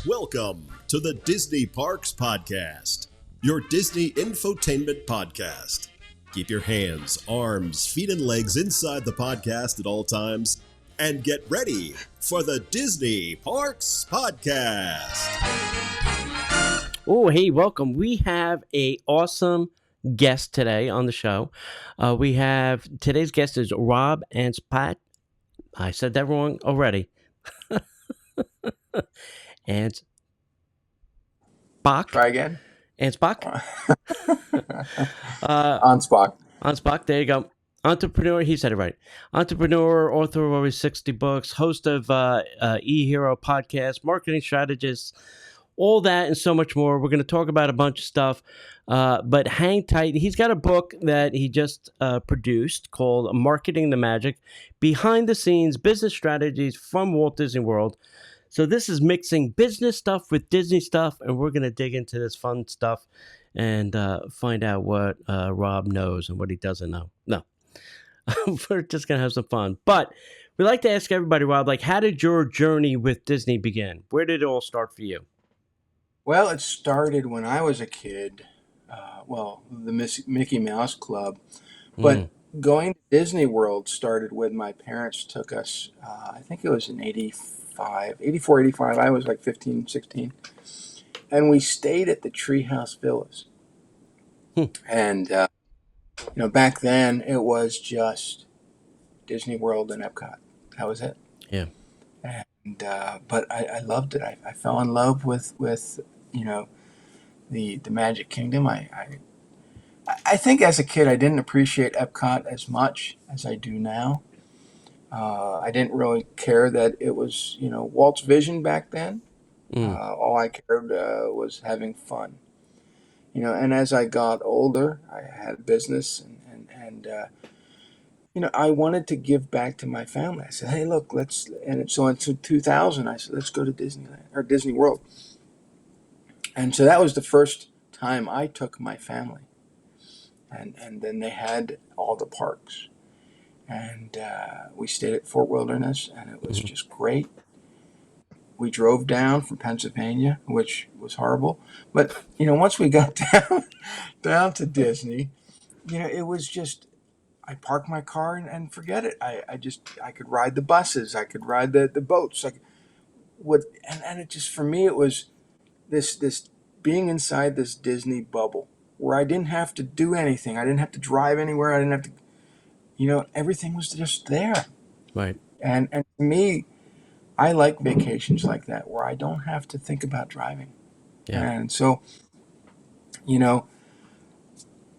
Welcome to the Disney Parks Podcast, your Disney infotainment podcast. Keep your hands, arms, feet, and legs inside the podcast at all times and get ready for the Disney Parks Podcast. Oh, hey, welcome. We have a awesome guest today on the show. Today's guest is Rob Anspach. I said that wrong already. Anspach. Try again. Anspach. Anspach. There you go. Entrepreneur. He said it right. Entrepreneur, author of over 60 books, host of eHero podcast, marketing strategist, all that and so much more. We're going to talk about a bunch of stuff, but hang tight. He's got a book that he just produced called Marketing the Magic, Behind the Scenes Business Strategies from Walt Disney World. So this is mixing business stuff with Disney stuff, and we're going to dig into this fun stuff and find out what Rob knows and what he doesn't know. No, we're just going to have some fun. But we like to ask everybody, Rob, like, how did your journey with Disney begin? Where did it all start for you? Well, it started when I was a kid. The Mickey Mouse Club. But going to Disney World started when my parents took us, I think it was in 84, 85. I was like 15, 16. And we stayed at the Treehouse Villas. And, back then it was just Disney World and Epcot. That was it. Yeah. And but I loved it. I fell in love with the Magic Kingdom. I think as a kid I didn't appreciate Epcot as much as I do now. I didn't really care that it was Walt's vision back then. All I cared was having fun. And as I got older, I had a business and I wanted to give back to my family. I said, hey, look, so in 2000, I said, let's go to Disneyland or Disney World. And so that was the first time I took my family. And then they had all the parks. And we stayed at Fort Wilderness, and it was just great. We drove down from Pennsylvania, which was horrible. But, once we got down to Disney, it was just, I parked my car and forget it. I could ride the buses. I could ride the boats. And it just, for me, it was this being inside this Disney bubble where I didn't have to do anything. I didn't have to drive anywhere. I didn't have to, everything was just there. Right. And to me, I like vacations like that where I don't have to think about driving. Yeah. And so,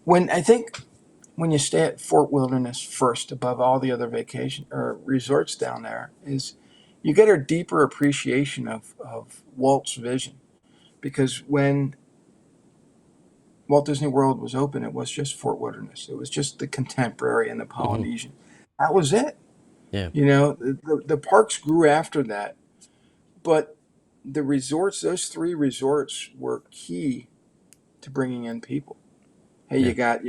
when you stay at Fort Wilderness first above all the other vacation or resorts down there is you get a deeper appreciation of Walt's vision. Because when Walt Disney World was open, it was just Fort Wilderness. It was just the Contemporary and the Polynesian. That was it. Yeah. The parks grew after that. But the resorts, those three resorts were key to bringing in people. Hey, you got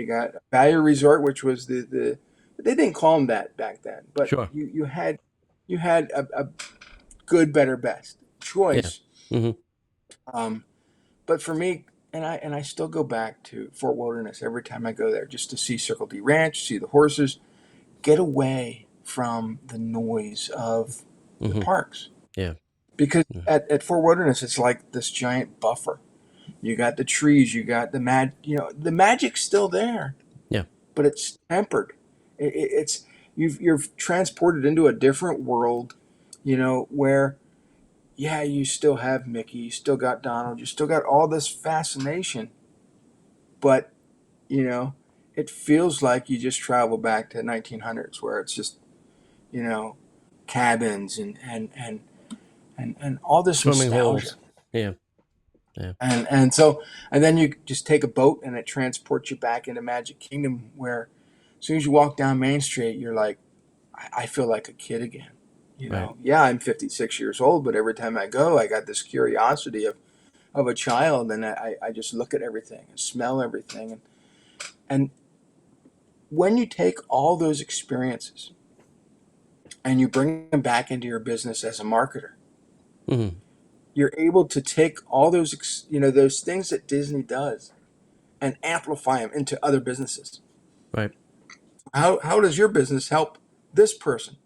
Value Resort, which was the they didn't call them that back then, but Sure. you had a good, better, best choice. Yeah. But for me, and I still go back to Fort Wilderness every time I go there just to see Circle D Ranch, see the horses, get away from the noise of the parks. Yeah. Because at Fort Wilderness, it's like this giant buffer. You got the trees, you got the the magic's still there. Yeah. But it's tempered. You're transported into a different world, where you still have Mickey, you still got Donald, you still got all this fascination, but it feels like you just travel back to 1900s where it's just cabins and all this Swimming nostalgia. holes. Yeah. Yeah. And then you just take a boat and it transports you back into Magic Kingdom where as soon as you walk down Main Street, you're like, I feel like a kid again. Right. Yeah, I'm 56 years old, but every time I go, I got this curiosity of a child, and I just look at everything and smell everything. And when you take all those experiences and you bring them back into your business as a marketer, you're able to take all those, those things that Disney does and amplify them into other businesses. Right. How does your business help this person?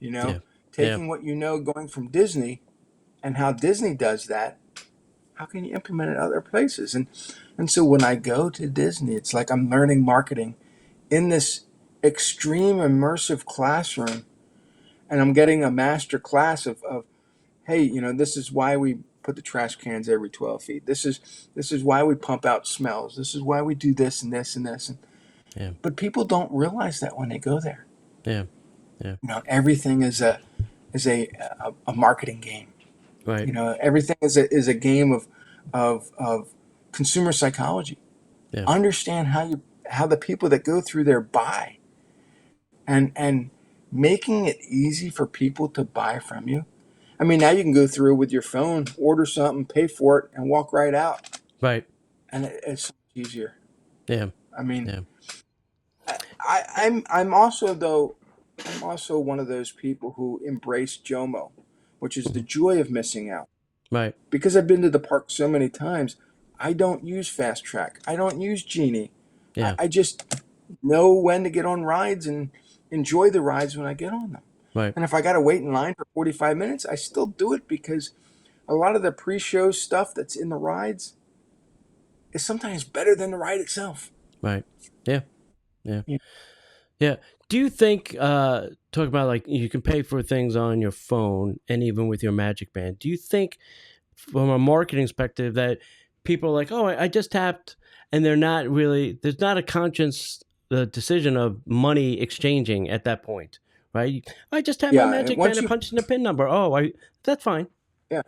Yeah. Taking what going from Disney and how Disney does that, how can you implement it other places? And so when I go to Disney, it's like I'm learning marketing in this extreme immersive classroom, and I'm getting a master class of hey, this is why we put the trash cans every 12 feet. This is why we pump out smells. This is why we do this and this and this. Yeah. But people don't realize that when they go there. Yeah. Yeah. Everything is a marketing game. Right. Everything is a game of consumer psychology. Yeah. Understand how the people that go through there buy, and making it easy for people to buy from you. I mean, now you can go through with your phone, order something, pay for it, and walk right out. Right. And it's so much easier. Yeah. I mean, Yeah. I'm also one of those people who embrace JOMO, which is the Mhm. joy of missing out. Right. Because I've been to the park so many times, I don't use Fast Track. I don't use Genie. Yeah. I just know when to get on rides and enjoy the rides when I get on them. Right. And if I got to wait in line for 45 minutes, I still do it because a lot of the pre-show stuff that's in the rides is sometimes better than the ride itself. Right. Yeah. Yeah. Yeah. Yeah. Do you think, talk about like you can pay for things on your phone and even with your Magic Band, do you think from a marketing perspective that people are like, oh, I just tapped, and there's not a conscious decision of money exchanging at that point, right? I just tapped my Yeah, and Magic Band and punched in the PIN number. Oh, that's fine. yeah,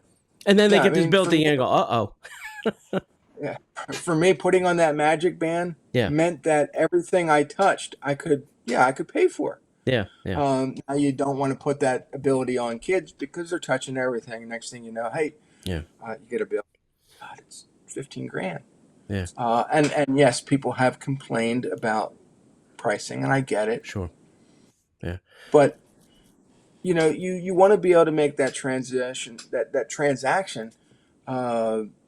And then they yeah. I get this mean, bill at for the me, end and go, uh-oh. yeah, for me, putting on that Magic Band Yeah. meant that everything I touched, I could pay for. Yeah. Yeah. Now you don't want to put that ability on kids because they're touching everything. Next thing you know, hey, Yeah. you get a bill. God, it's 15 grand. Yeah. And yes, people have complained about pricing, and I get it. Sure. Yeah. But you want to be able to make that transaction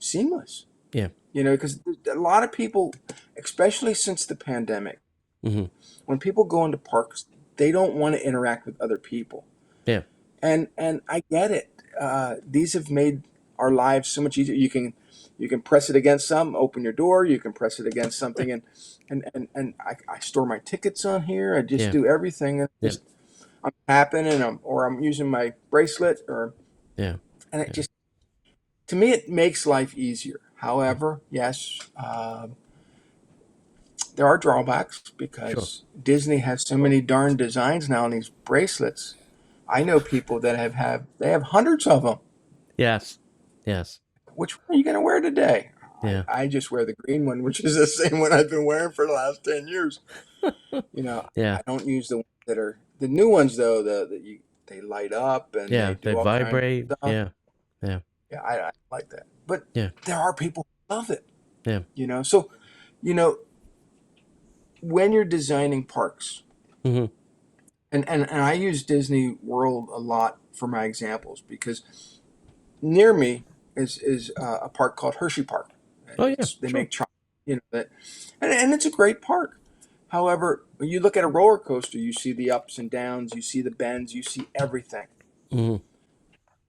seamless. Yeah. Because a lot of people, especially since the pandemic, Mm-hmm. when people go into parks, they don't want to interact with other people. Yeah. And I get it. These have made our lives so much easier. You can press it against something, open your door. You can press it against something, and I store my tickets on here. I just Yeah. do everything, and Yeah. just I'm tapping and I'm using my bracelet, Yeah. and it just, to me, it makes life easier. However, yes, there are drawbacks Sure. because Disney has so many darn designs now on these bracelets. I know people that they have hundreds of them. Yes. Yes. Which one are you going to wear today? Yeah. I just wear the green one, which is the same one I've been wearing for the last 10 years. Yeah. I don't use the ones that are the new ones, though, they light up and Yeah. they They do all kinds vibrate. of stuff. Yeah. Yeah. Yeah, I like that. But Yeah. there are people who love it. Yeah. So, when you're designing parks, Mm-hmm. and I use Disney World a lot for my examples because near me is a park called Hershey Park. Oh yeah. They Sure. make chocolate, that, and it's a great park. However, when you look at a roller coaster, you see the ups and downs, you see the bends, you see everything. Mm-hmm.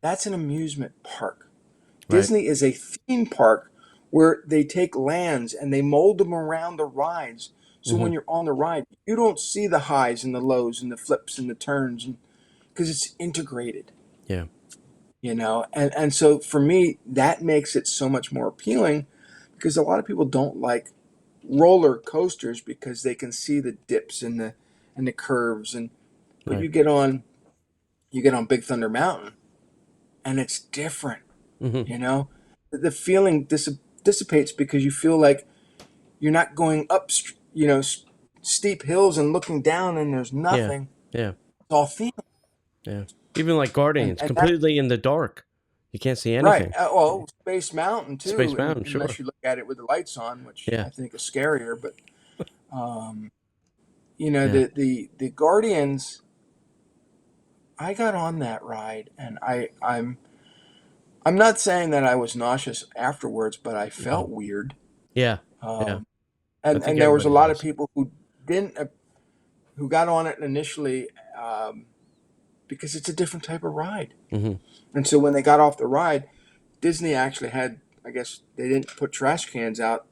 That's an amusement park. Right. Disney is a theme park where they take lands and they mold them around the rides. So Mm-hmm. when you're on the ride, you don't see the highs and the lows and the flips and the turns, because it's integrated. Yeah. And so for me, that makes it so much more appealing, because a lot of people don't like roller coasters because they can see the dips and the curves, but Right. you get on Big Thunder Mountain and it's different. Mm-hmm. The feeling dissipates because you feel like you're not going up steep hills and looking down and there's Yeah. nothing. Yeah. It's all feeling. Yeah. Even like And Guardians, and that completely in the dark. You can't see right. anything. Well, Space Mountain Space too, Mountain, unless sure. you look at it with the lights on, which Yeah. I think is scarier. But Yeah. the Guardians, I got on that ride and I'm not saying that I was nauseous afterwards, but I No. felt weird. Yeah. Yeah. Um, I think and there was a everybody lot of does. people who didn't, who got on it initially because it's a different type of ride. Mm-hmm. And so when they got off the ride, Disney actually had, I guess they didn't put trash cans out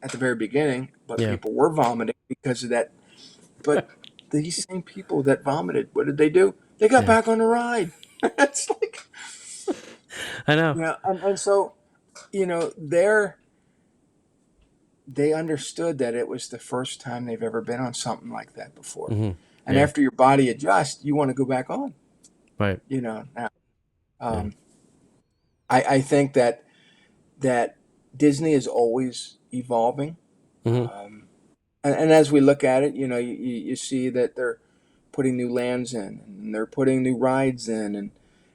at the very beginning, but Yeah. people were vomiting because of that. But these same people that vomited, what did they do? They got Yeah. back on the ride. It's like, I know. and so, they understood that it was the first time they've ever been on something like that before. Mm-hmm. And Yeah. after your body adjusts, you want to go back on, Right. now. Yeah. Um, I think that Disney is always evolving. Mm-hmm. Um, and as we look at it, you see that they're putting new lands in, and they're putting new rides in,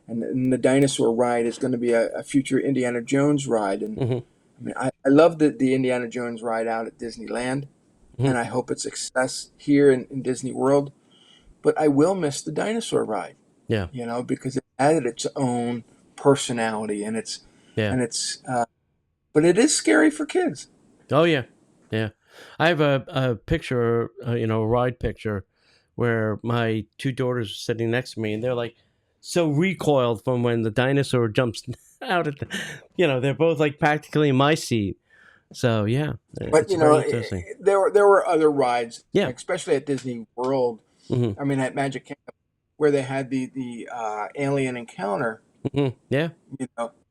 and the dinosaur ride is going to be a future Indiana Jones ride. And Mm-hmm. I mean, I love the Indiana Jones ride out at Disneyland, and Mm-hmm. I hope it's a success here in Disney World. But I will miss the dinosaur ride, Yeah. because it added its own personality, Yeah. and it's, but it is scary for kids. Oh yeah. Yeah. I have a picture, a ride picture, where my two daughters are sitting next to me, and they're like so recoiled from when the dinosaur jumps out at the, they're both like practically in my seat. So yeah, But it's very interesting. there were other rides, Yeah. especially at Disney World. Mm-hmm. I mean, at Magic Kingdom, where they had the alien encounter. Mm-hmm. Yeah.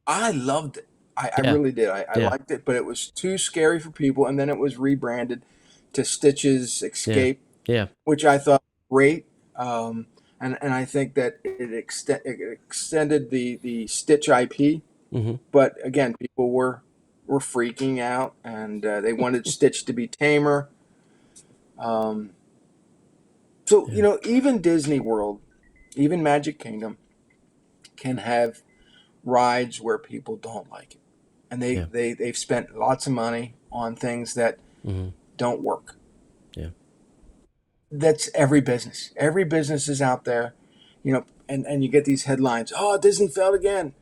I loved it. I Yeah. really did. I Yeah. liked it, but it was too scary for people. And then it was rebranded to Stitch's Yeah. Escape, Yeah. which I thought was great. And I think that it extended the Stitch IP. Mm-hmm. But again, people were freaking out, and they wanted Stitch to be tamer. Um, so Yeah. even Disney World, even Magic Kingdom, can have rides where people don't like it, and Yeah. they've spent lots of money on things that Mm-hmm. don't work. Yeah. That's every business. Every business is out there, and you get these headlines. Oh, Disney failed again.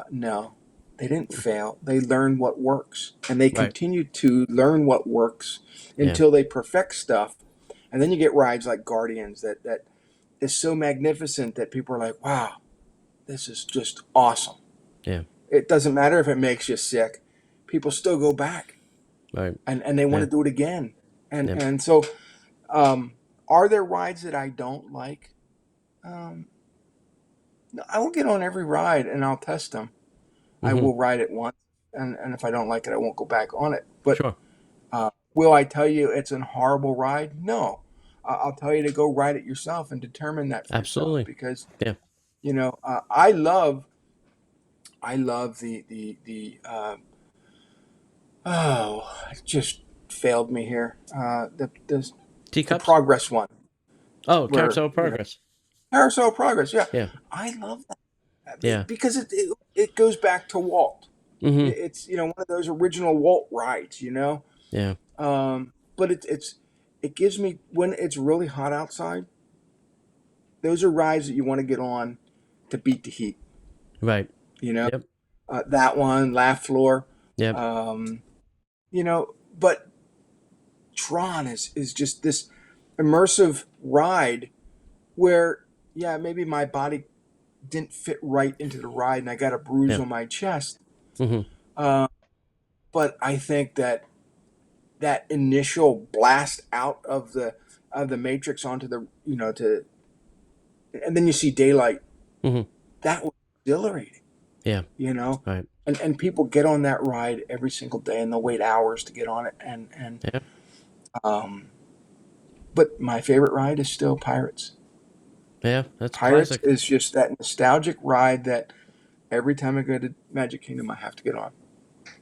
No, they didn't fail. They learned what works, and they Right. continue to learn what works Yeah. until they perfect stuff. And then you get rides like Guardians that is so magnificent that people are like, "Wow, this is just awesome." Yeah. It doesn't matter if it makes you sick; people still go back, Right. and they want Yeah. to do it again. And Yeah. and so, are there rides that I don't like? Um, no, I will get on every ride and I'll test them. I Mm-hmm. will ride it once, and if I don't like it, I won't go back on it. But Sure. will I tell you it's a horrible ride? No. I'll tell you to go ride it yourself and determine that for yourself, Absolutely. because Yeah. I love oh, it just failed me here. The Teacups. progress one, Oh, where carousel of progress. carousel progress. Yeah, Yeah. I love that Yeah. because it goes back to Walt. Mm-hmm. It's one of those original Walt rides. Yeah. But it gives me, when it's really hot outside, those are rides that you want to get on to beat the heat. Right. You know, Yep. that one, Laugh Floor. Yep. Um, but Tron is just this immersive ride where, yeah, maybe my body didn't fit right into the ride and I got a bruise Yep. on my chest. Mm-hmm. Uh, but I think that initial blast out of the matrix onto the to and then you see daylight, Mm-hmm. that was exhilarating. Yeah. you know Right. and people get on that ride every single day, and they'll wait hours to get on it. And Yeah. um but my favorite ride is still Pirates. Yeah. That's Pirates classic. is just that nostalgic ride that every time I go to Magic Kingdom I have to get on.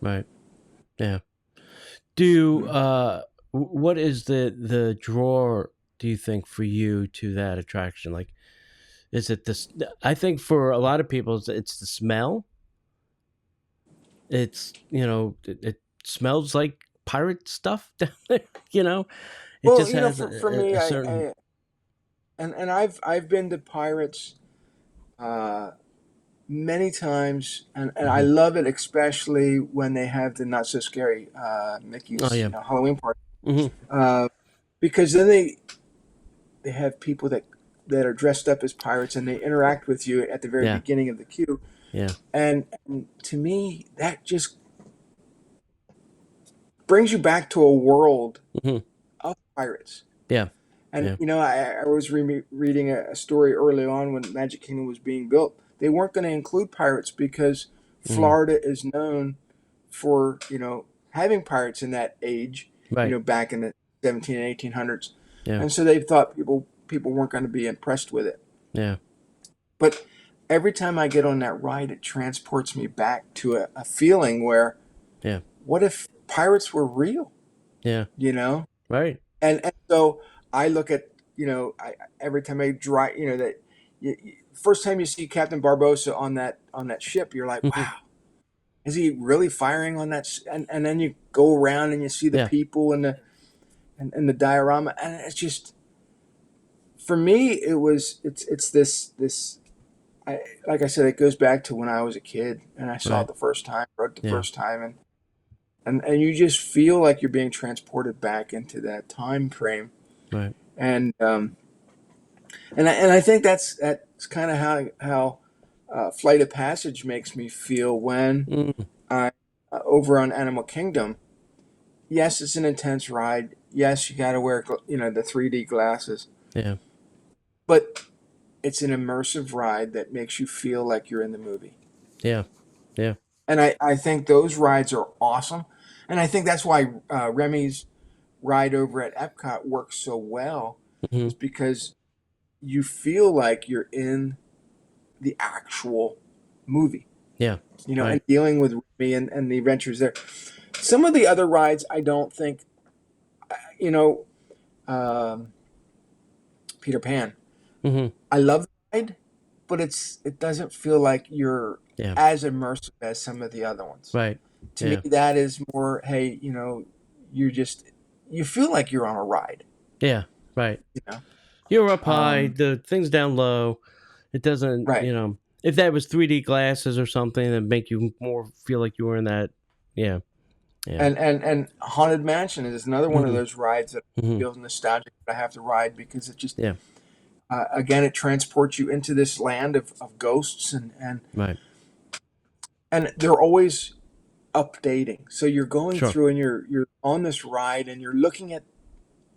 Right. Yeah. Do Mm. what is the draw, do you think, for you to that attraction? Like, is it this? I think for a lot of people, it's the smell. It's it smells like pirate stuff down there. It Well, just has for me, a I, certain. I and I've been to Pirates, uh many times, and I love it, especially when they have the not so scary Mickey's Oh yeah. Halloween party, Mm-hmm. because then they have people that are dressed up as pirates and they interact with you at the very Yeah. beginning of the queue, Yeah. and to me that just brings you back to a world Mm-hmm. of pirates. Yeah. And Yeah. I was reading a story early on when Magic Kingdom was being built. They weren't going to include pirates because Mm. Florida is known for having pirates in that age. Right. Back in the 17 and 1800s, Yeah. and so they thought people weren't going to be impressed with it. Yeah. But every time I get on that ride, it transports me back to a feeling where, Yeah. what if pirates were real? Yeah. You know, Right. and so I look at every time I drive, that first time you see Captain Barbosa on that ship, you're like, Mm-hmm. wow, is he really firing on that? And then you go around and you see the Yeah. people and the diorama, and it's just, for me, it's this. Like I said, it goes back to when I was a kid and I saw Right. it the first time, wrote the Yeah. first time, and you just feel like you're being transported back into that time frame. Right. And I think that's kind of how Flight of Passage makes me feel when Mm. I over on Animal Kingdom. Yes, it's an intense ride. Yes, you got to wear the 3D glasses, Yeah. but it's an immersive ride that makes you feel like you're in the movie. Yeah. Yeah. And I think those rides are awesome, and I think that's why Remy's ride over at Epcot works so well, Mm-hmm. is because you feel like you're in the actual movie, Yeah. and Right. dealing with Remy and the adventures there. Some of the other rides, I don't think, you know, um, Peter Pan. Mm-hmm. I love the ride, but it doesn't feel like you're Yeah. as immersive as some of the other ones. Right. To me, Yeah. that is more, hey, you feel like you're on a ride, Yeah. Right. you know. You're up high. Um, The thing's down low. It doesn't. right. If that was 3D glasses or something, that make you more feel like you were in that. Yeah. Yeah. And Haunted Mansion is another one of Mm-hmm. those rides that Mm-hmm. feels nostalgic. But I have to ride because it just, Yeah. again, it transports you into this land of ghosts, Right. and they're always updating. So you're going Sure. through and you're on this ride and you're looking at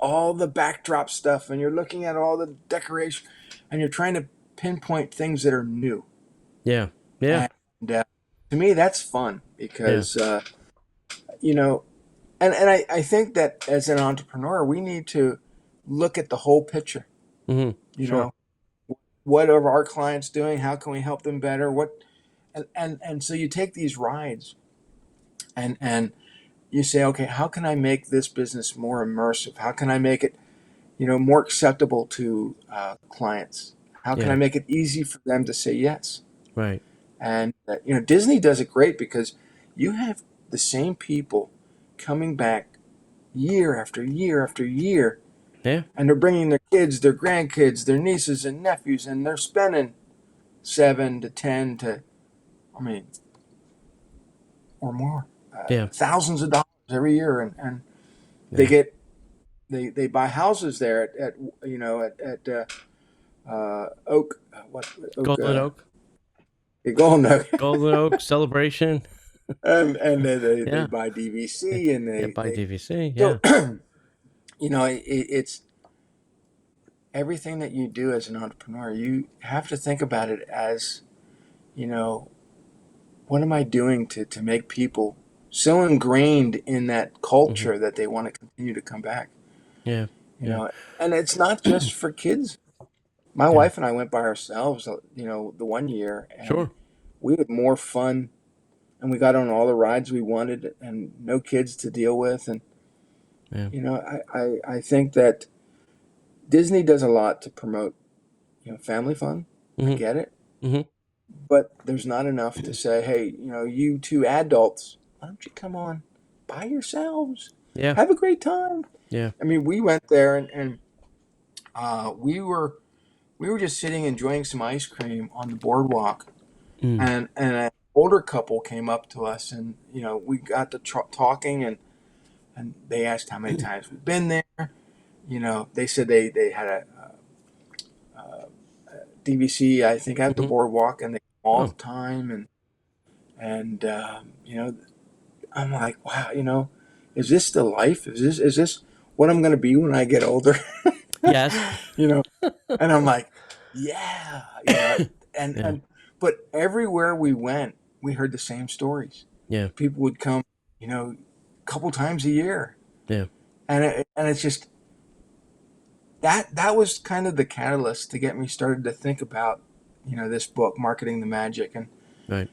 all the backdrop stuff and you're looking at all the decoration and you're trying to pinpoint things that are new. Yeah. Yeah. And to me, that's fun Yeah. because you know, and I think that as an entrepreneur, we need to look at the whole picture. Mm-hmm. You Sure. know, what are our clients doing? How can we help them better? And so you take these rides and you say, okay, how can I make this business more immersive? How can I make it, more acceptable to clients? How can I Yeah. make it easy for them to say yes? Right. And Disney does it great because you have the same people coming back year after year after year, Yeah. and they're bringing their kids, their grandkids, their nieces and nephews, and they're spending 7 to 10 to, I mean, or more, Yeah. thousands of dollars every year, and they Yeah. get they buy houses there at Oak, what Oak, Golden Oak. Golden Oak, Golden Oak celebration. and they Yeah. buy DVC and Yeah. they By they DVC. so Yeah. it's everything that you do as an entrepreneur. You have to think about it as, you know, what am I doing to make people so ingrained in that Mm-hmm. culture that they want to continue to come back? Yeah. You Yeah. know, and it's not just for kids. My Yeah. wife and I went by ourselves, the one year, and Sure. we had more fun, and we got on all the rides we wanted, and no kids to deal with, and Yeah. I think that Disney does a lot to promote, family fun. I Mm-hmm. get it. Mm-hmm. But there's not enough to say, hey, you two adults, why don't you come on by yourselves? Yeah. Have a great time. Yeah. I mean, we went there and we were just sitting enjoying some ice cream on the boardwalk, and an older couple came up to us, and we got to talking, and they asked how many times we've been there. They said they had a DVC, I think, at the boardwalk, and they come all the time, and I'm like, wow, is this the life? Is this what I'm going to be when I get older? Yes. And I'm like, yeah, and but everywhere we went, we heard the same stories. Yeah. People would come, a couple times a year. Yeah. And it's just that was kind of the catalyst to get me started to think about, this book, Marketing the Magic, and Right.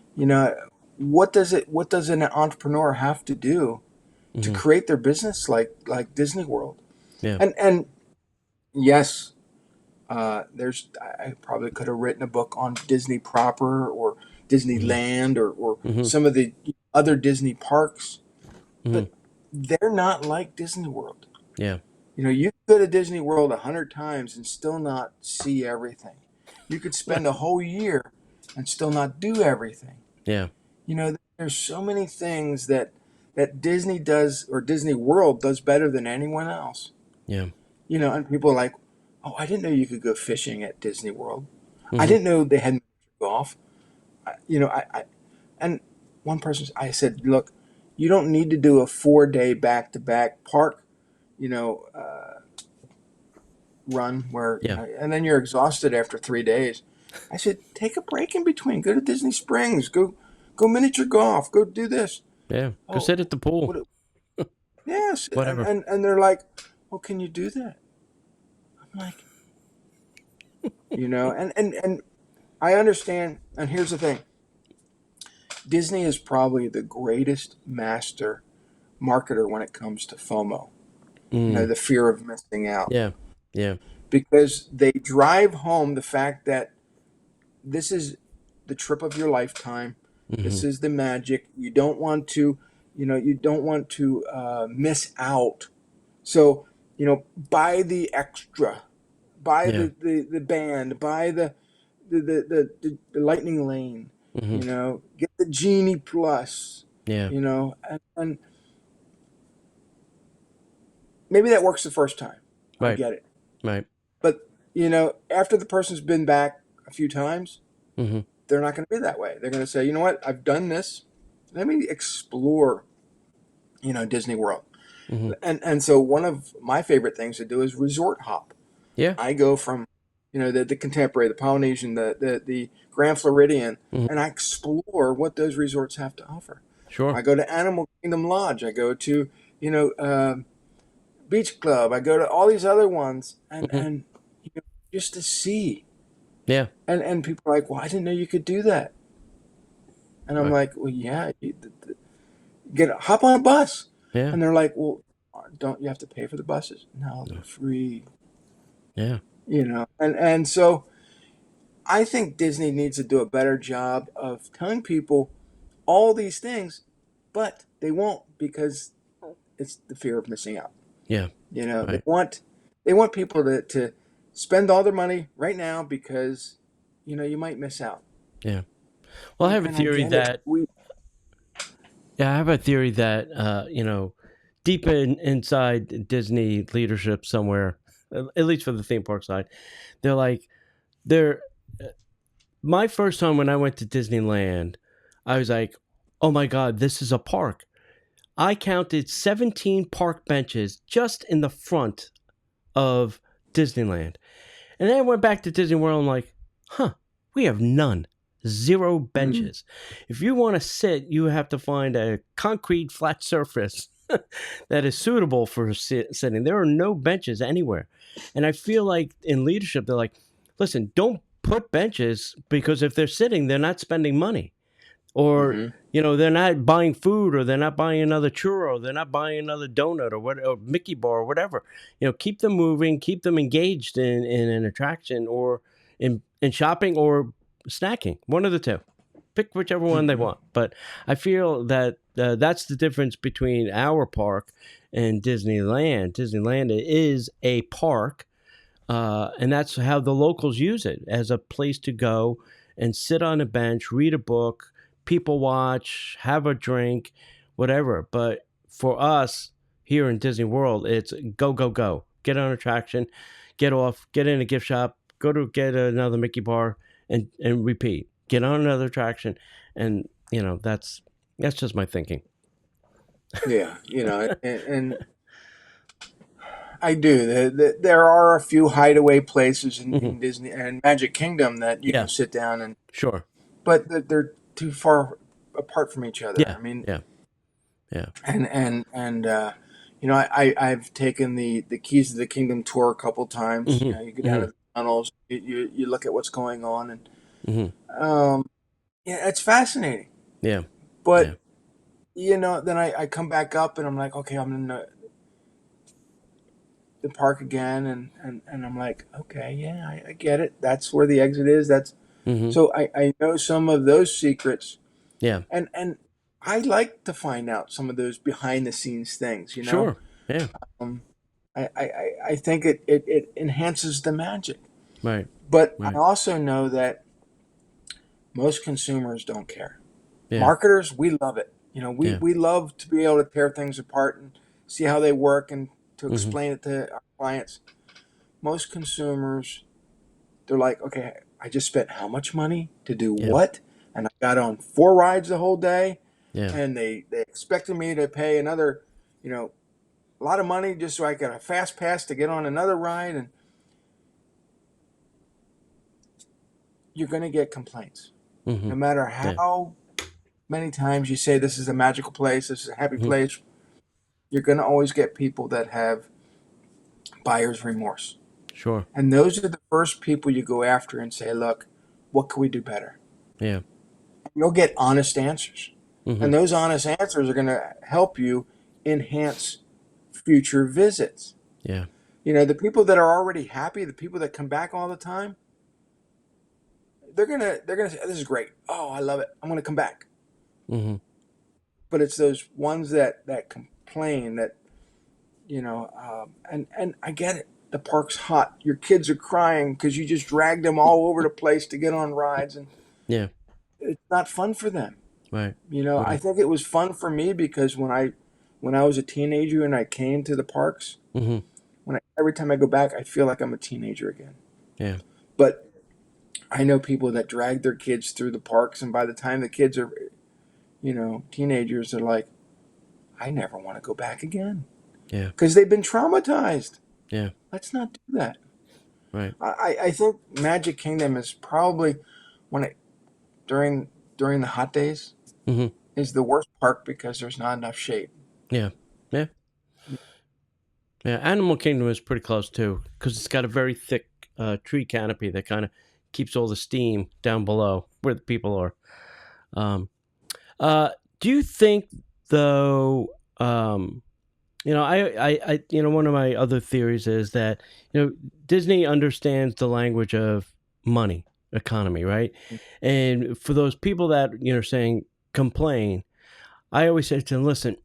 what does an entrepreneur have to do to create their business like Disney World? Yeah. And yes, I probably could have written a book on Disney proper or Disneyland or some of the other Disney parks, but they're not like Disney World. Yeah. You could go to Disney World 100 times and still not see everything. You could spend a whole year and still not do everything. Yeah. There's so many things that Disney does, or Disney World does, better than anyone else. Yeah. And people are like, oh, I didn't know you could go fishing at Disney World. I didn't know they had golf. And one person, I said, look, you don't need to do a 4-day back-to-back park, run where, and then you're exhausted after 3 days. I said, take a break in between. Go to Disney Springs. Go miniature golf. Go do this. Yeah. Go sit at the pool. Yes. Whatever. And they're like, well, can you do that? I'm like, and I understand. And here's the thing. Disney is probably the greatest master marketer when it comes to FOMO. The fear of missing out. Yeah. Yeah. Because they drive home the fact that this is the trip of your lifetime. This is the magic. You don't want to, miss out. So, buy the extra, buy the band, buy the lightning lane, get the Genie Plus, and maybe that works the first time. Right. I get it. Right. But, after the person's been back a few times, they're not going to be that way. They're going to say, you know what, I've done this. Let me explore, Disney World. And so one of my favorite things to do is resort hop. Yeah. I go from, the Contemporary, the Polynesian, the Grand Floridian, and I explore what those resorts have to offer. Sure. I go to Animal Kingdom Lodge. I go to, Beach Club. I go to all these other ones, and just to see. Yeah. And people are like, well, I didn't know you could do that. And I'm like, well, yeah, hop on a bus. Yeah. And they're like, well, don't you have to pay for the buses? No, they're free. Yeah. And so I think Disney needs to do a better job of telling people all these things, but they won't, because it's the fear of missing out. Yeah. Right. They want people to spend all their money right now because, you might miss out. Yeah. Well, I have a theory that deep inside Disney leadership somewhere, at least for the theme park side, my first time when I went to Disneyland, I was like, oh my God, this is a park. I counted 17 park benches just in the front of Disneyland. And then I went back to Disney World and I'm like, we have none. 0 benches. If you want to sit, you have to find a concrete flat surface that is suitable for sitting. There are no benches anywhere. And I feel like in leadership, they're like, listen, don't put benches, because if they're sitting, they're not spending money. Or, they're not buying food, or they're not buying another churro, they're not buying another donut or Mickey bar or whatever. Keep them moving, keep them engaged in an attraction, or in shopping or snacking. One of the two. Pick whichever one they want. But I feel that that's the difference between our park and Disneyland. Disneyland is a park, and that's how the locals use it, as a place to go and sit on a bench, read a book, people watch, have a drink, whatever. But for us here in Disney World, it's go, go, go. Get on an attraction, get off, get in a gift shop, go to get another Mickey bar, and repeat. Get on another attraction, and that's just my thinking. Yeah, and I do. There are a few hideaway places in Disney and Magic Kingdom that you Yeah. can sit down and, Sure. but they're too far apart from each other. Yeah. I mean, Yeah. Yeah. and I've taken the Keys of the Kingdom tour a couple times. Mm-hmm. You go down to the tunnels, you look at what's going on, and yeah, it's fascinating. Yeah. But then I come back up and I'm like, okay, I'm in the park again, and I'm like, okay, yeah, I get it. That's where the exit is. So I know some of those secrets. Yeah. And I like to find out some of those behind the scenes things. Sure. Yeah. Um, I think it enhances the magic. Right. But Right. I also know that most consumers don't care. Yeah. Marketers, we love it. We love to be able to tear things apart and see how they work and to explain it to our clients. Most consumers, they're like, okay, I just spent how much money to do what? And I got on 4 rides the whole day. Yeah. And they expected me to pay another, a lot of money just so I got a fast pass to get on another ride. And you're going to get complaints. No matter how many times you say this is a magical place, this is a happy place, you're going to always get people that have buyer's remorse. Sure. And those are the first people you go after and say, look, what can we do better? Yeah. You'll get honest answers. And those honest answers are going to help you enhance future visits. Yeah. The people that are already happy, the people that come back all the time, they're gonna say, this is great. Oh, I love it. I'm gonna come back. But it's those ones that complain that, and I get it. The park's hot. Your kids are crying because you just dragged them all over the place to get on rides, and it's not fun for them. Right. I think it was fun for me because when I was a teenager and I came to the parks, every time I go back, I feel like I'm a teenager again. Yeah. But I know people that drag their kids through the parks, and by the time the kids are, teenagers, they're like, I never want to go back again. Yeah. Because they've been traumatized. Yeah. Let's not do that. Right. I think Magic Kingdom is probably during the hot days is the worst park because there's not enough shade. Yeah. Yeah. Yeah. Animal Kingdom is pretty close too because it's got a very thick tree canopy that kind of keeps all the steam down below where the people are. Do you think though? I one of my other theories is that Disney understands the language of money, economy, right? And for those people that saying complain, I always say to them, listen,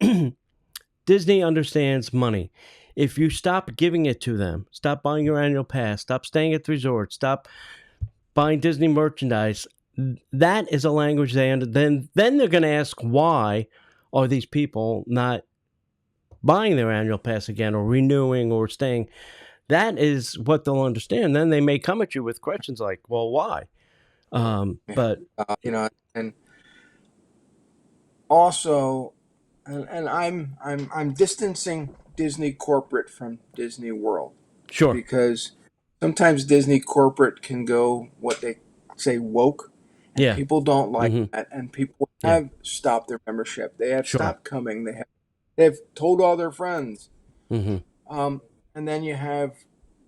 Disney understands money. If you stop giving it to them, stop buying your annual pass, stop staying at the resort, stop buying Disney merchandise, that is a language they understand. Then they're going to ask, why are these people not buying their annual pass again or renewing or staying? That is what they'll understand. Then they may come at you with questions like, well, why? But and also, and I'm distancing Disney corporate from Disney World. Sure. Because sometimes Disney corporate can go what they say woke. And people don't like that, and people have stopped their membership. They have stopped coming. They have told all their friends. And then you have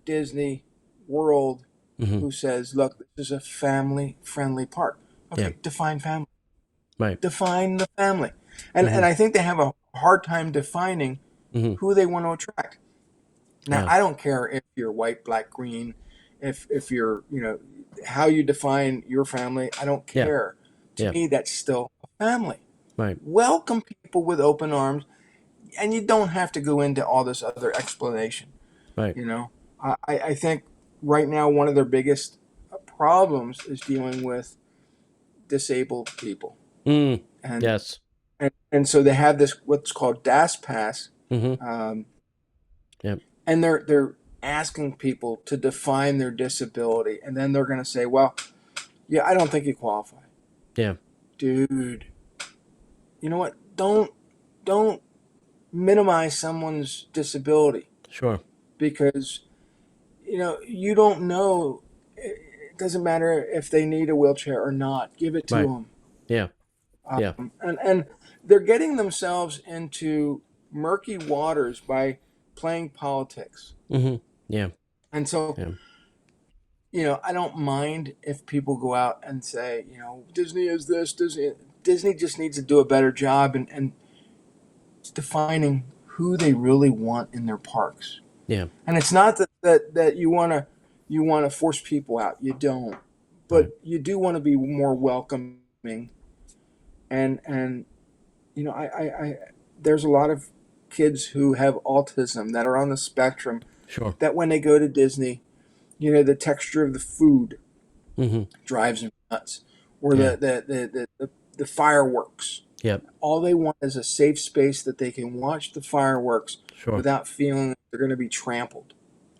Disney World, who says, "Look, this is a family-friendly park." Okay, define family. Right. Define the family, and I think they have a hard time defining who they want to attract. Now, I don't care if you're white, black, green, if you're how you define your family. I don't care. To me, that's still a family. Right. Welcome people with open arms, and you don't have to go into all this other explanation. Right. I think right now one of their biggest problems is dealing with disabled people. Mm. And, Yes. and so they have this, what's called DAS Pass. Mm-hmm. Yep. And they're asking people to define their disability. And then they're going to say, well, yeah, I don't think you qualify. Yeah. Dude, you know what? Don't minimize someone's disability, Sure. because you don't know. It doesn't matter if they need a wheelchair or not. Give it to Right. them. Yeah. Yeah. And they're getting themselves into murky waters by playing politics. Mm-hmm. Yeah. And so, Yeah. I don't mind if people go out and say, Disney is this, Disney just needs to do a better job and defining who they really want in their parks. Yeah. And it's not that you want to force people out. You don't. But Right. you do want to be more welcoming. And I there's a lot of kids who have autism that are on the spectrum, Sure. that when they go to Disney, the texture of the food Mm-hmm. drives them nuts, or Yeah. the fireworks. Yep. All they want is a safe space that they can watch the fireworks Sure. without feeling that they're going to be trampled.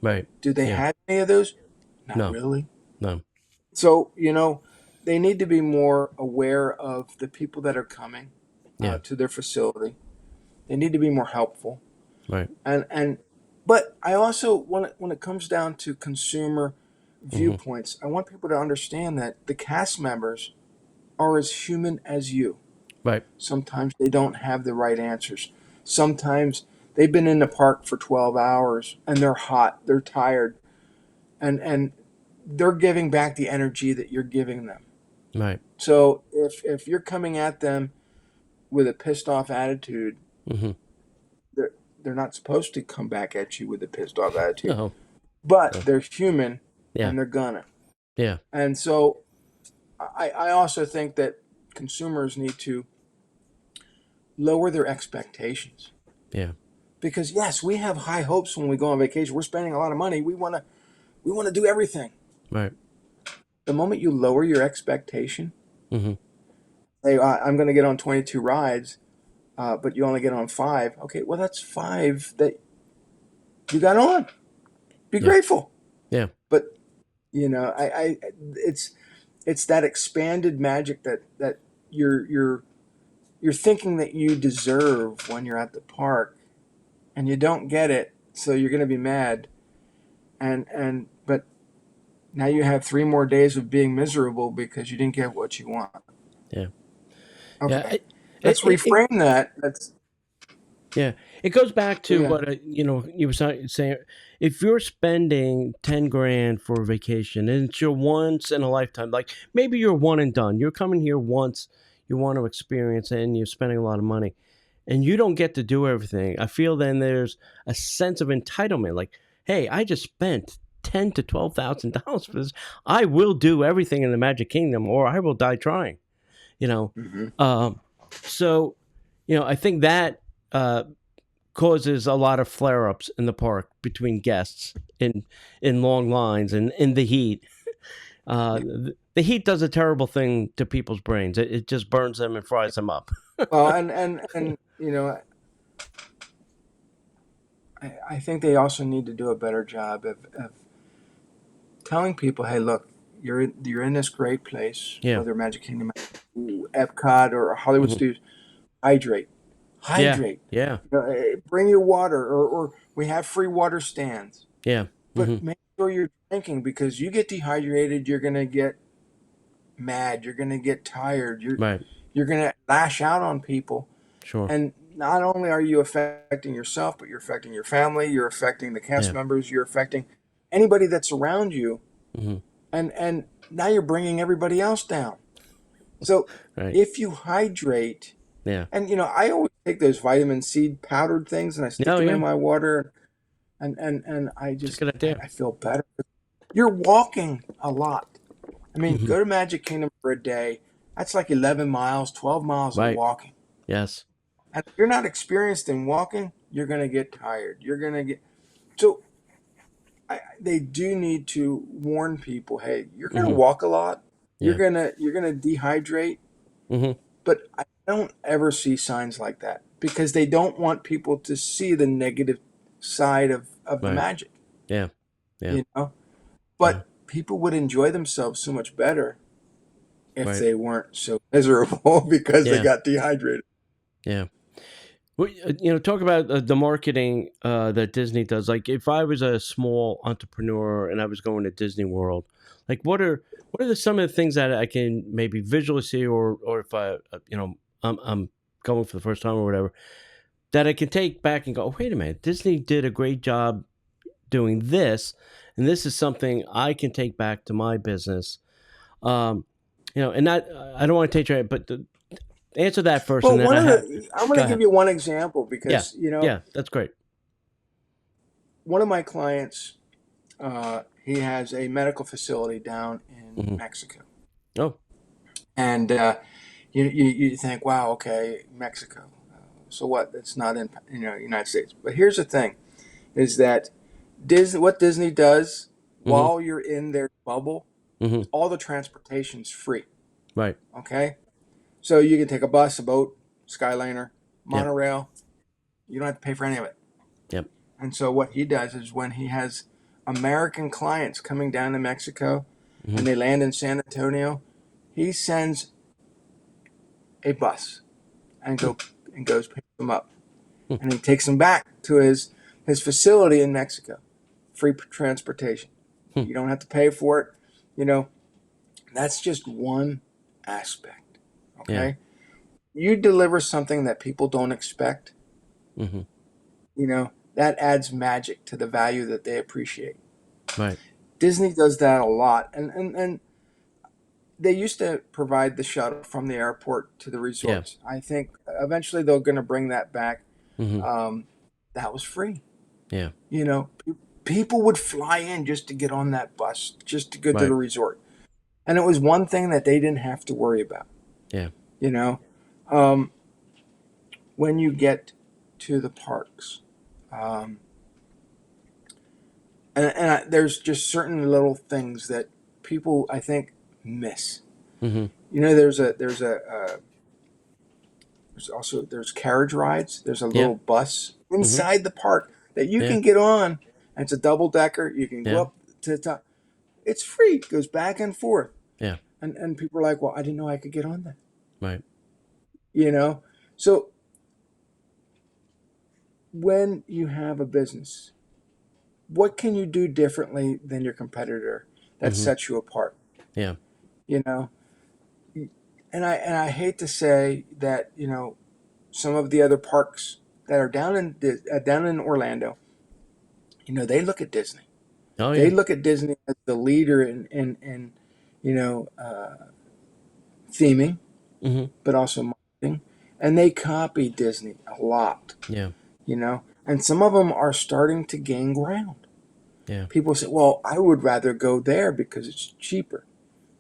Right. Do they Yeah. have any of those? Not No. really. No. So, they need to be more aware of the people that are coming Yeah. to their facility. They need to be more helpful. Right. But I also want, when it comes down to consumer Mm-hmm. viewpoints, I want people to understand that the cast members are as human as you. Right. Sometimes they don't have the right answers. Sometimes they've been in the park for 12 hours and they're hot, they're tired, and they're giving back the energy that you're giving them. Right. So if you're coming at them with a pissed off attitude, Mm-hmm. they're not supposed to come back at you with a pissed off attitude. No. But No. they're human, Yeah. and they're gonna. Yeah. And so I also think that consumers need to lower their expectations. Yeah. Because yes, we have high hopes when we go on vacation. We're spending a lot of money. We want to do everything. Right. The moment you lower your expectation, Mm-hmm. say, I'm going to get on 22 rides, but you only get on 5. Okay, well, that's 5 that you got on. Be grateful. Yeah. But it's that expanded magic that you're thinking that you deserve when you're at the park, and you don't get it, so you're going to be mad. But now you have 3 more days of being miserable because you didn't get what you want. Yeah. Okay, Yeah. let's reframe that. Yeah, it goes back to Yeah. what you were saying. If you're spending 10 grand for a vacation and it's your once in a lifetime, like maybe you're one and done. You're coming here once, you want to experience it, and you're spending a lot of money, and you don't get to do everything. I feel then there's a sense of entitlement. Like, hey, I just spent $10,000 to $12,000 for this. I will do everything in the Magic Kingdom, or I will die trying. Mm-hmm. So I think that causes a lot of flare-ups in the park between guests in long lines and in the heat. The heat does a terrible thing to people's brains. It just burns them and fries them up. Well, and I think they also need to do a better job of telling people, hey, look, you're in this great place, Yeah. whether Magic Kingdom, Epcot, or Hollywood Mhm. Studios. Hydrate. Yeah. Bring your water, or we have free water stands. Yeah. But Mhm. make sure you're drinking, because you get dehydrated, you're gonna get mad, you're gonna get tired, Right. you're gonna lash out on people, Sure. and not only are you affecting yourself, but you're affecting your family, you're affecting the cast Yeah. members, you're affecting anybody that's around you, Mhm. and now you're bringing everybody else down. So Right. if you hydrate, Yeah. and I always take those vitamin C powdered things and I stick Oh, them yeah. in my water, and I It's a just good idea. I feel better. You're walking a lot. I mean, Mhm. go to Magic Kingdom for a day. That's like 11 miles, 12 miles of Right. walking. Yes. And if you're not experienced in walking, you're going to get tired. You're going to get... So they do need to warn people, hey, you're going to Mhm. walk a lot. Yeah. you're gonna dehydrate. Mm-hmm. But I don't ever see signs like that because they don't want people to see the negative side of the Right. magic, Yeah. Yeah. you know. Yeah. But people would enjoy themselves so much better if Right. they weren't so miserable because they Yeah. got dehydrated. Yeah. Well, talk about the marketing that Disney does. Like, if I was a small entrepreneur and I was going to Disney World, like, some of the things that I can maybe visually see, or if I'm going for the first time or whatever, that I can take back and go, oh, wait a minute, Disney did a great job doing this, and this is something I can take back to my business. And not, I don't want to take your, but answer that first, Well, and then I'm going go to give ahead. you one example Yeah, because yeah, that's great. one of my clients, he has a medical facility down in Hmm. Mexico, Oh, and you think, wow, okay, Mexico. So what? It's not in United States. But here's the thing: is that what Disney does hmm, while you're in their bubble, hmm, all the transportation's free. right. Okay, so you can take a bus, a boat, Skyliner, Yep, monorail. You don't have to pay for any of it. yep. And so what he does is when he has American clients coming down to Mexico Hmm. and they land in San Antonio, he sends a bus and goes pick them up, Hmm. and he takes them back to his facility in Mexico. Free transportation. Hmm. You don't have to pay for it. You know, that's just one aspect. Yeah. Okay. You deliver something that people don't expect, Hmm. that adds magic to the value that they appreciate. Right. Disney does that a lot. And they used to provide the shuttle from the airport to the Yeah. resorts. I think eventually they're going to bring that back. Hmm. Um, that was free. Yeah. You know, people would fly in just to get on that bus, just to go to Right. the resort. And it was one thing that they didn't have to worry about. Yeah. You know, um, when you get to the parks, um, there's just certain little things that people, I think, miss. Hmm. There's carriage rides. There's a Yeah. little bus Hmm. inside the park that you Yeah. can get on. And it's a double decker. You can go Yeah. up to the top. It's free. It goes back and forth. Yeah. And people are like, well, I didn't know I could get on that. Right. You know? So when you have a business, what can you do differently than your competitor that Hmm. sets you apart? Yeah. You know? And I hate to say that, some of the other parks that are down in Orlando, they look at Disney. Oh, They yeah. look at Disney as the leader in you know, theming, Hmm. but also marketing, and they copy Disney a lot. Yeah. And some of them are starting to gain ground. Yeah. People say, "Well, I would rather go there because it's cheaper,"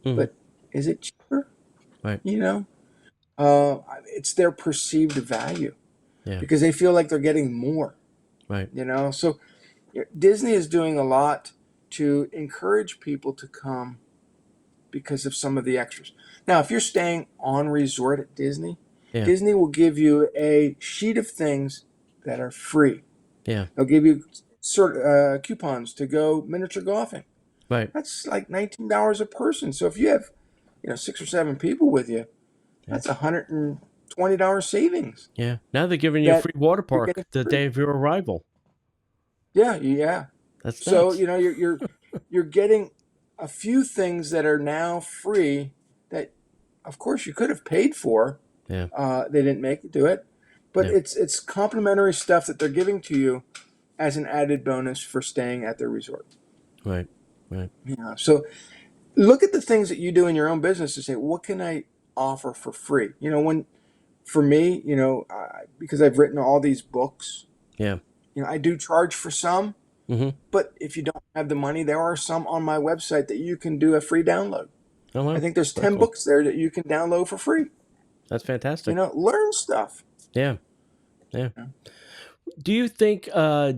Hmm. but is it cheaper? Right. You know, it's their perceived value Yeah. because they feel like they're getting more. Right. So Disney is doing a lot to encourage people to come because of some of the extras. Now, if you're staying on resort at Disney, Yeah. Disney will give you a sheet of things that are free. Yeah. They'll give you coupons to go miniature golfing. Right. That's like $19 a person. So if you have, 6 or 7 people with you, Yeah. that's $120 savings Yeah. Now they're giving you a that free water you're getting park the free. day of your arrival. Yeah, yeah. That's So nuts. you're getting a few things that are now free that, of course, you could have paid for. Yeah. They didn't make you do it, but Yeah. it's complimentary stuff that they're giving to you as an added bonus for staying at their resort. Right. Right. Yeah. So look at the things that you do in your own business and say, what can I offer for free? For me, because I've written all these books, Yeah. I do charge for some. Hmm. But if you don't have the money, there are some on my website that you can do a free download. Oh, I wow. think there's Very 10 cool. books there that you can download for free. That's fantastic. Learn stuff. Yeah. Yeah. Yeah. Do you think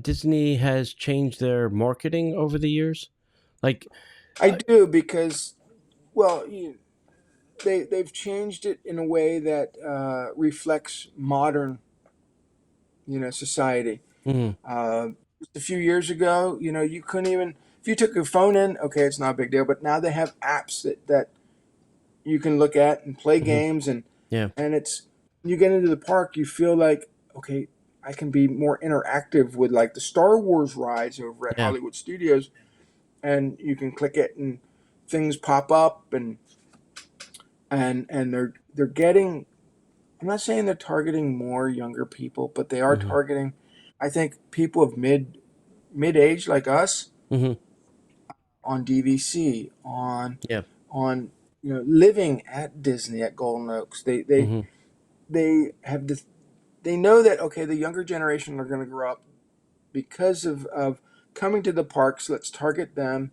Disney has changed their marketing over the years? Like, I do because, well, they've changed it in a way that reflects modern, society. Mm-hmm. Just a few years ago, you couldn't even, if you took your phone in, okay, it's not a big deal. But now they have apps that you can look at and play Mm-hmm. games, and Yeah. it's, you get into the park, you feel like, okay, I can be more interactive with like the Star Wars rides over at Yeah. Hollywood Studios, and you can click it and things pop up, and they're getting. I'm not saying they're targeting more younger people, but they are Mm-hmm. targeting, I think, people of mid age like us Mm-hmm. on DVC, Yeah. on living at Disney at Golden Oaks. Mm-hmm. They have this. They know that, okay, the younger generation are going to grow up because of coming to the parks. Let's target them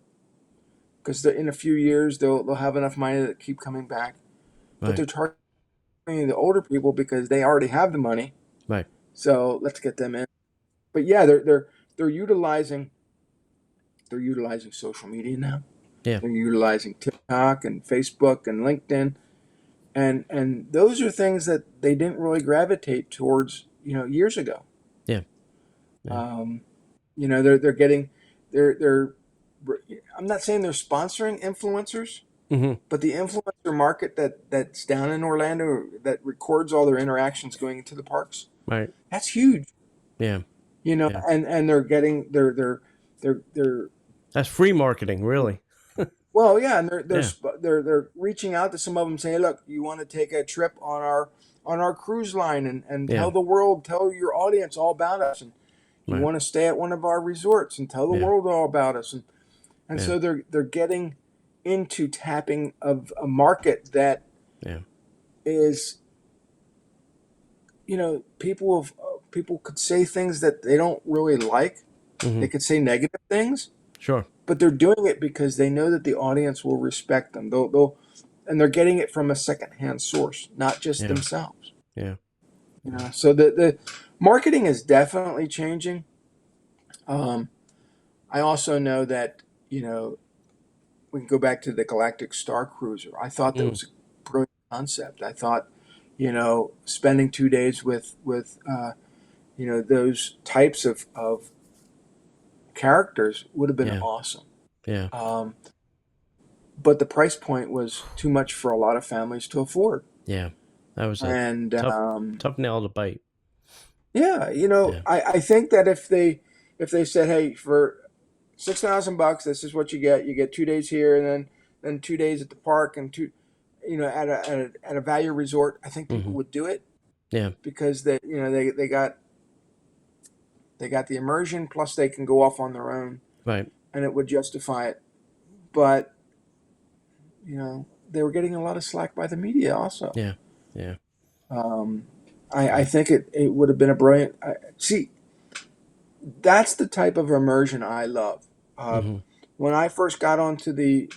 because in a few years they'll have enough money to keep coming back. But Right. they're targeting the older people because they already have the money. Right. So let's get them in. But yeah, they're utilizing social media now. Yeah. They're utilizing TikTok and Facebook and LinkedIn, and those are things that they didn't really gravitate towards, years ago. Yeah. Yeah. They're getting they're I'm not saying they're sponsoring influencers, Mm-hmm. but the influencer market that's down in Orlando that records all their interactions going into the parks, Right. that's huge. Yeah. Yeah. And they're getting they're That's free marketing, really. well, yeah, and Yeah. they're reaching out to some of them saying, look, you want to take a trip on our cruise line, and Yeah. tell your audience all about us, and you Right. want to stay at one of our resorts and tell the Yeah. world all about us, and Yeah. so they're getting into tapping of a market that Yeah. is, people could say things that they don't really like. Mm-hmm. They could say negative things, Sure. but they're doing it because they know that the audience will respect them. And they're getting it from a secondhand source, not just Yeah. themselves. Yeah. So the marketing is definitely changing. I also know that, we can go back to the Galactic Star Cruiser. I thought that Mm. was a brilliant concept. I thought, spending 2 days with those types of characters would have been Yeah. awesome. Yeah. But the price point was too much for a lot of families to afford. Yeah. That was a And tough nail to bite. yeah, Yeah. I think that if they said, hey, for $6,000, this is what you get. You get 2 days here, and then 2 days at the park, and at a value resort. I think people Mm-hmm. would do it Yeah. because they got the immersion, plus they can go off on their own, Right. and it would justify it. But they were getting a lot of slack by the media also. Yeah. Yeah. I think it would have been a brilliant. See, that's the type of immersion I love. Mm-hmm. When I first got onto the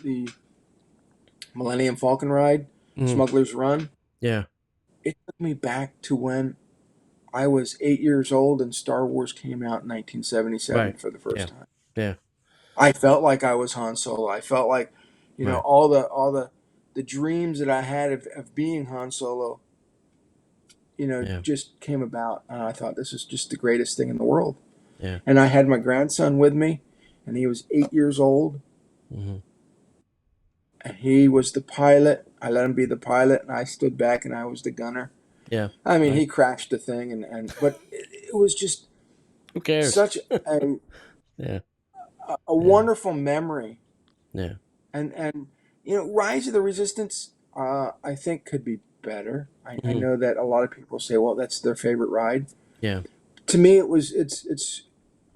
Millennium Falcon ride, Mm-hmm. Smuggler's Run, Yeah. it took me back to when I was 8 years old and Star Wars came out in 1977 Right. for the first Yeah. time. Yeah. I felt like I was Han Solo. I felt like, Right. all the dreams that I had of being Han Solo, Yeah. just came about. And I thought this is just the greatest thing in the world. Yeah. And I had my grandson with me, and he was 8 years old, Mm-hmm. and he was the pilot. I let him be the pilot, and I stood back, and I was the gunner. Yeah. I mean, Right. he crashed the thing, but it was just Who cares? such a Yeah. wonderful memory. Yeah. And Rise of the Resistance, I think could be better. I Mm-hmm. know that a lot of people say, well, that's their favorite ride. Yeah. To me, it's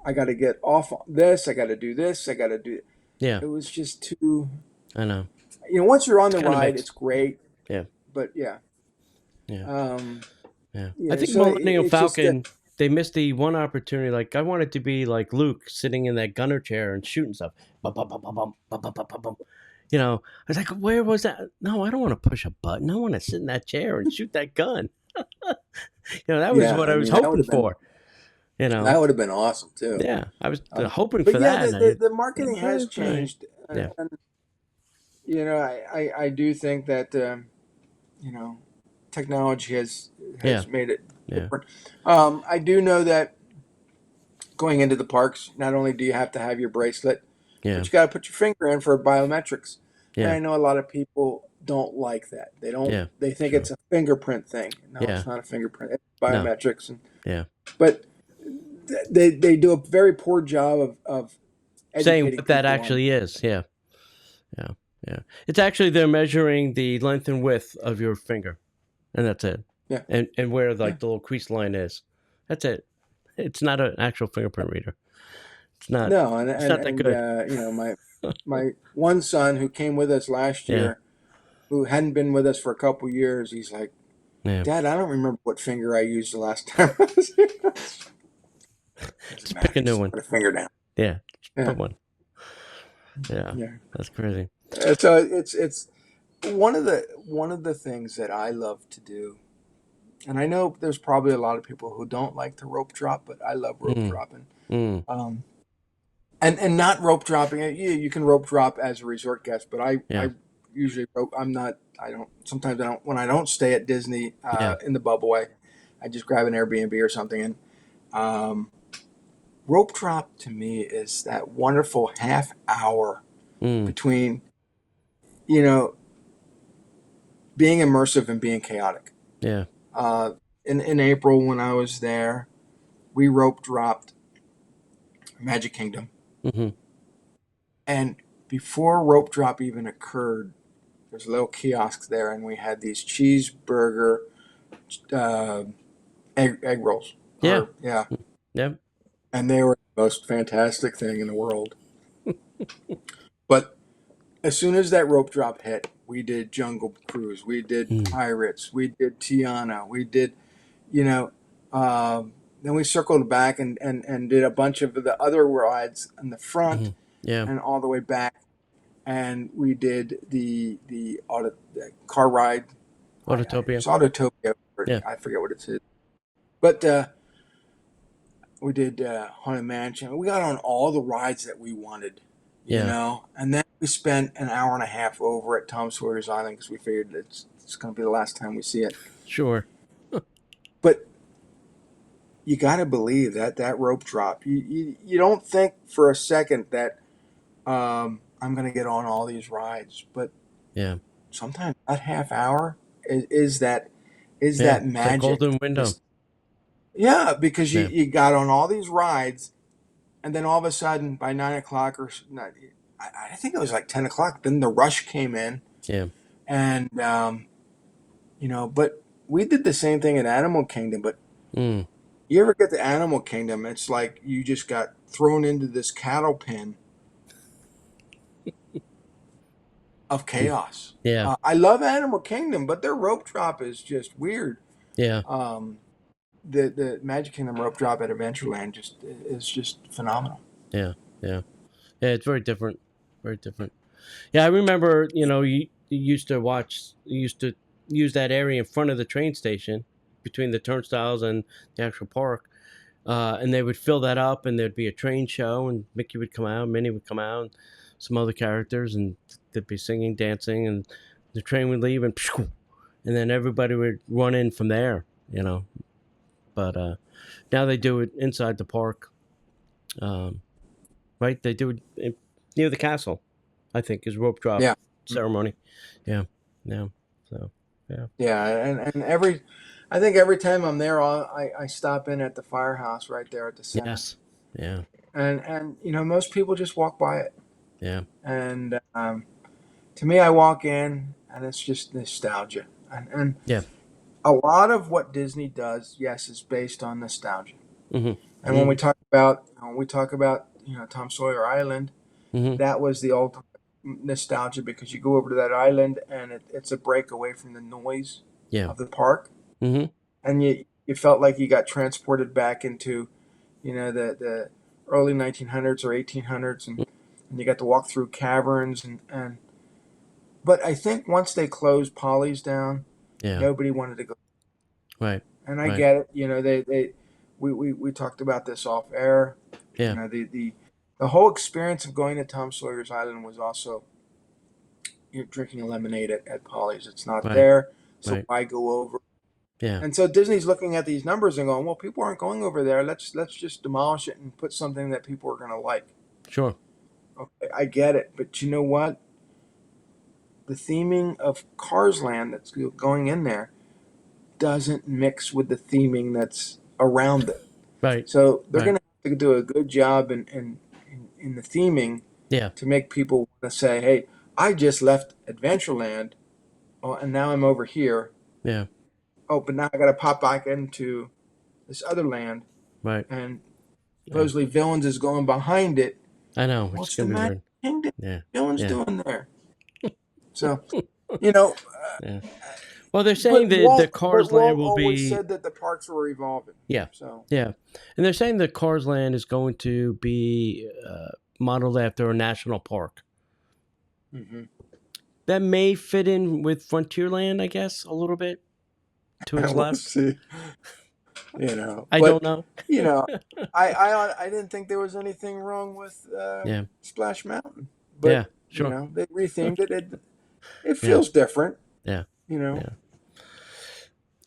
I got to get off on this. I got to do this. I got to do. Yeah. It was just too. I know. Once you're on the Kind of ride, mixed. it's great. Yeah. But yeah. Yeah. Yeah. I Yeah. think So Millennium it's just Falcon, they missed the one opportunity. Like, I wanted to be like Luke sitting in that gunner chair and shooting stuff. Bum, bum, bum, bum, bum, bum, bum, bum, bum, bum. I was like, where was that? No, I don't want to push a button. I want to sit in that chair and shoot that gun. That was yeah. what I was mean, that would hoping have been for. that would have been awesome too. Yeah, I was hoping But for yeah, that. And the marketing has right. changed, Yeah. and I do think that technology has Yeah. made it Yeah. different. I do know that going into the parks, not only do you have to have your bracelet, Yeah. but you got to put your finger in for biometrics. And Yeah. I know a lot of people don't like that. Yeah. They think Sure. it's a fingerprint thing. No, Yeah. it's not a fingerprint. It's No. biometrics. Yeah. But they do a very poor job of Saying educating what that people on. actually is. Yeah. Yeah. Yeah. It's actually they're measuring the length and width of your finger, and that's it. Yeah, And where yeah. like the little crease line is. That's it. It's not an actual fingerprint reader. It's not. No, It's not that good. my one son who came with us last Yeah. year, who hadn't been with us for a couple years, he's like, Yeah. "Dad, I don't remember what finger I used the last time I was here." Doesn't Just pick matter. a new Just one. put a finger down. Yeah. Just Yeah, put one. Yeah. yeah. That's crazy. So it's one of the things that I love to do, and I know there's probably a lot of people who don't like to rope drop, but I love rope Mm. dropping. Mm. Um, and not rope dropping. You can rope drop as a resort guest, but Yeah. I usually rope. I'm not. I don't. Sometimes I don't. When I don't stay at Disney Yeah. in the bubble, I just grab an Airbnb or something. And um, rope drop to me is that wonderful half hour Mm. between you know being immersive and being chaotic. Yeah. Uh, in April when I was there, we rope dropped Magic Kingdom, Mm-hmm. and before rope drop even occurred, there's a little kiosk there, and we had these cheeseburger uh, egg rolls. Yeah. Or yeah, Yeah. and they were the most fantastic thing in the world. But as soon as that rope drop hit, we did Jungle Cruise, we did Mm. Pirates, we did Tiana, we did, you know, then we circled back and did a bunch of the other rides in the Mm-hmm. front Yeah. and all the way back, and we did the car ride. Autotopia. It's Autotopia. Yeah. I forget what it is, but we did Haunted Mansion. We got on all the rides that we wanted, Yeah. and then we spent an hour and a half over at Tom Sawyer's Island because we figured it's going to be the last time we see it. Sure. But you got to believe that rope drop. You don't think for a second that I'm going to get on all these rides, but Yeah. sometimes that half hour is Yeah. that It's that magic. golden window. Just yeah, because Yeah. you got on all these rides, and then all of a sudden by 9 o'clock or not, I think it was like 10 o'clock. Then the rush came in, Yeah. and but we did the same thing at Animal Kingdom. But Mm. you ever get to Animal Kingdom? It's like you just got thrown into this cattle pen of chaos. Yeah. I love Animal Kingdom, but their rope drop is just weird. Yeah. Um, the Magic Kingdom rope drop at Adventureland is just phenomenal. Yeah. Yeah. Yeah. It's very different. Very different. Yeah. I remember, you used to use that area in front of the train station between the turnstiles and the actual park. And they would fill that up, and there'd be a train show, and Mickey would come out, Minnie would come out, and some other characters, and they'd be singing, dancing, and the train would leave, and then everybody would run in from there. But now they do it inside the park, right? They do it near the castle, I think, is rope drop Yeah. ceremony. Yeah, yeah. So, yeah, Yeah, and I think every time I'm there, I stop in at the firehouse right there at the center, yes, yeah, and most people just walk by it, yeah, and to me, I walk in and it's just nostalgia, and yeah. a lot of what Disney does, yes, is based on nostalgia. Mm-hmm. And when we talk about Tom Sawyer Island, Mm-hmm. that was the ultimate nostalgia because you go over to that island and it's a break away from the noise Yeah. of the park, Mm-hmm. and you felt like you got transported back into the early 1900s or 1800s, and you got to walk through caverns and but I think once they closed Polly's down, Yeah. nobody wanted to go, Right. and I Right. get it. We talked about this off air. Yeah. The whole experience of going to Tom Sawyer's Island was also drinking a lemonade at Polly's. It's not Right. there, So Right. why go over? Yeah. And so Disney's looking at these numbers and going, well, people aren't going over there. Let's just demolish it and put something that people are going to like. Sure. Okay, I get it, but you know what? The theming of Cars Land that's going in there doesn't mix with the theming that's around it. Right. So they're Right. going to have to do a good job in the theming Yeah. to make people want to say, hey, I just left Adventureland, oh, and now I'm over here. Yeah. Oh, but now I got to pop back into this other land, Right. and supposedly Villains is going behind it. I know. It's What's the gonna be Magic weird. Kingdom Yeah. Villains Yeah. doing there? So, you know, Yeah. Well, they're saying but that the Walt, Cars Land will always be. said that the parks were evolving. Yeah. So, Yeah. And they're saying that Cars Land is going to be modeled after a national park. mhm. That may fit in with Frontierland, I guess, a little bit to its We'll left. see. You know, I but don't know. you know, I didn't think there was anything wrong with Yeah. Splash Mountain, but Yeah. Sure. you know, they rethemed it. It Yeah. feels different. Yeah. You know. Yeah.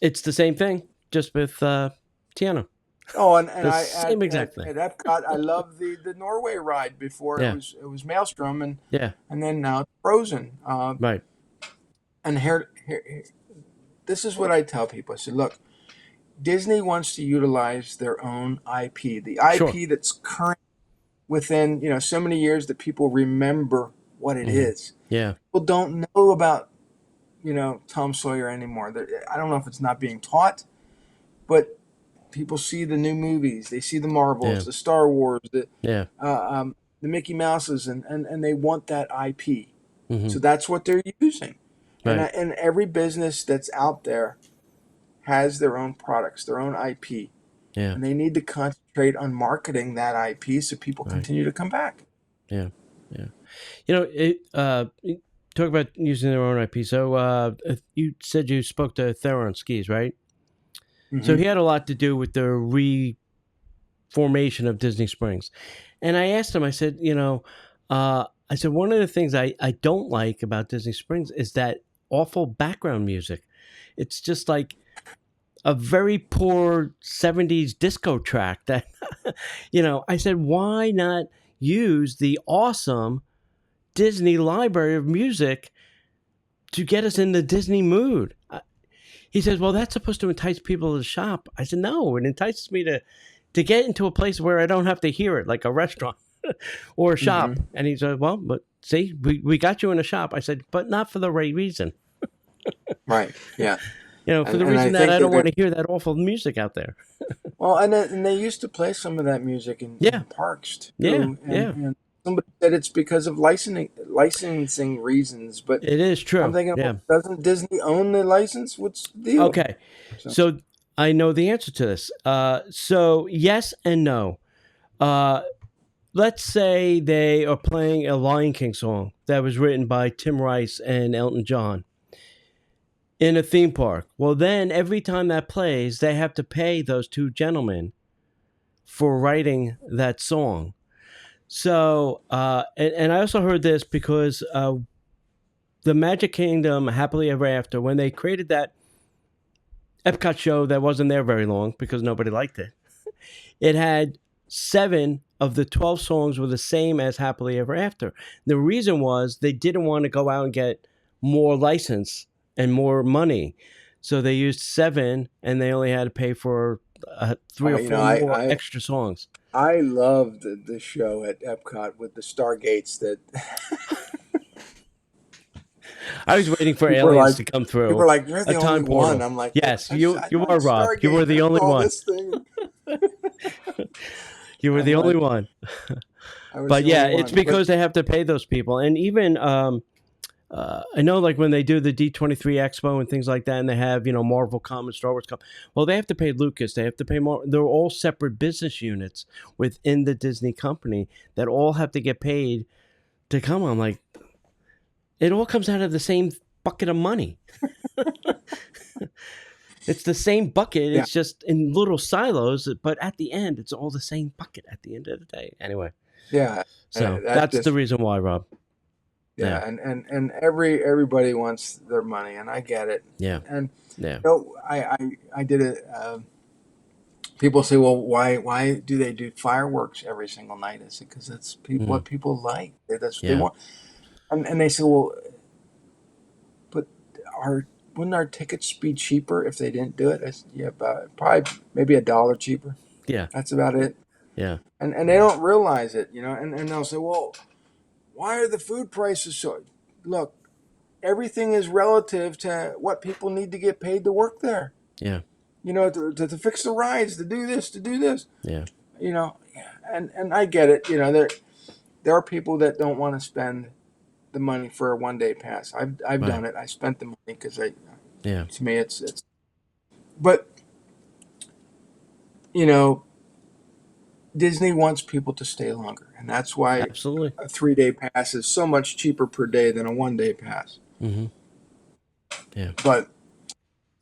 It's the same thing, just with Tiana. Oh, and The I same exact thing. at Epcot, I love the Norway ride. Before Yeah. it was Maelstrom, and Yeah. then now it's Frozen. Right. And here, this is what I tell people. I said, look, Disney wants to utilize their own IP, the IP Sure. that's current within so many years that people remember what it Mhm. is. Yeah. People don't know about Tom Sawyer anymore. I don't know if it's not being taught, but people see the new movies, they see the Marvels, Yeah. the Star Wars, Yeah. the Mickey Mouses, and they want that IP. Mhm. So that's what they're using. Right. And every business that's out there has their own products, their own IP. Yeah. And they need to concentrate on marketing that IP so people Right. continue to come back. Yeah. Yeah. Talk about using their own IP. So you said you spoke to Theron Skis, right? So Mhm. he had a lot to do with the reformation of Disney Springs. And I asked him, I said, one of the things I don't like about Disney Springs is that awful background music. It's just like a very poor 70s disco track that, I said, why not use the awesome Disney library of music to get us in the Disney mood? He says, well, that's supposed to entice people to shop. I said, no, it entices me to get into a place where I don't have to hear it, like a restaurant or a shop. Mhm. And he said, well, but see, we got you in a shop. I said, but not for the right reason. Right. Yeah. For the And I reason that think I don't that want to hear that awful music out there. well, and they used to play some of that music in Yeah. parks too. Yeah, yeah. And somebody said it's because of licensing reasons, but It is true. I'm thinking, Yeah. well, doesn't Disney own the license? What's the deal? Okay. So I know the answer to this. So yes and no. Let's say they are playing a Lion King song that was written by Tim Rice and Elton John in a theme park. Well, then every time that plays, they have to pay those two gentlemen for writing that song. So, and I also heard this because the Magic Kingdom Happily Ever After, when they created that Epcot show that wasn't there very long because nobody liked it, it had 7 of the 12 songs were the same as Happily Ever After. The reason was they didn't want to go out and get more license and more money. So they used 7 and they only had to pay for 3 or 4 more extra songs. I loved the show at Epcot with the Stargates that I was waiting for aliens to come through. People were like, you're the only portal. one. I'm like, yes, you are, Rob. Stargate, you were the only one. This thing. You were the only one. But yeah, it's because they have to pay those people. And even I know, like when they do the D23 Expo and things like that, and they have Marvel come and Star Wars come. Well, they have to pay Lucas. They have to pay more. They're all separate business units within the Disney company that all have to get paid to come. I'm like, it all comes out of the same bucket of money. It's the same bucket. Yeah. It's just in little silos, but at the end, it's all the same bucket at the end of the day. Anyway. Yeah. So that's the reason why, Rob. Yeah, and everybody wants their money, and I get it. Yeah. And Yeah. I did it. People say, well, why do they do fireworks every single night? I said, because that's what people like. That's what they Yeah. want. And they say, well, but wouldn't our tickets be cheaper if they didn't do it? I said, yeah, probably maybe $1 cheaper. Yeah. That's about it. Yeah. And they don't realize it, and they'll say, well, why are the food prices so? Look, everything is relative to what people need to get paid to work there. Yeah. To fix the rides, to do this, to do this. Yeah. And I get it. There are people that don't want to spend the money for a 1-day pass. I've Right. done it. I spent the money because Yeah. to me it's. But Disney wants people to stay longer, and that's why Absolutely. a 3-day pass is so much cheaper per day than a 1-day pass. Mm-hmm. Yeah. But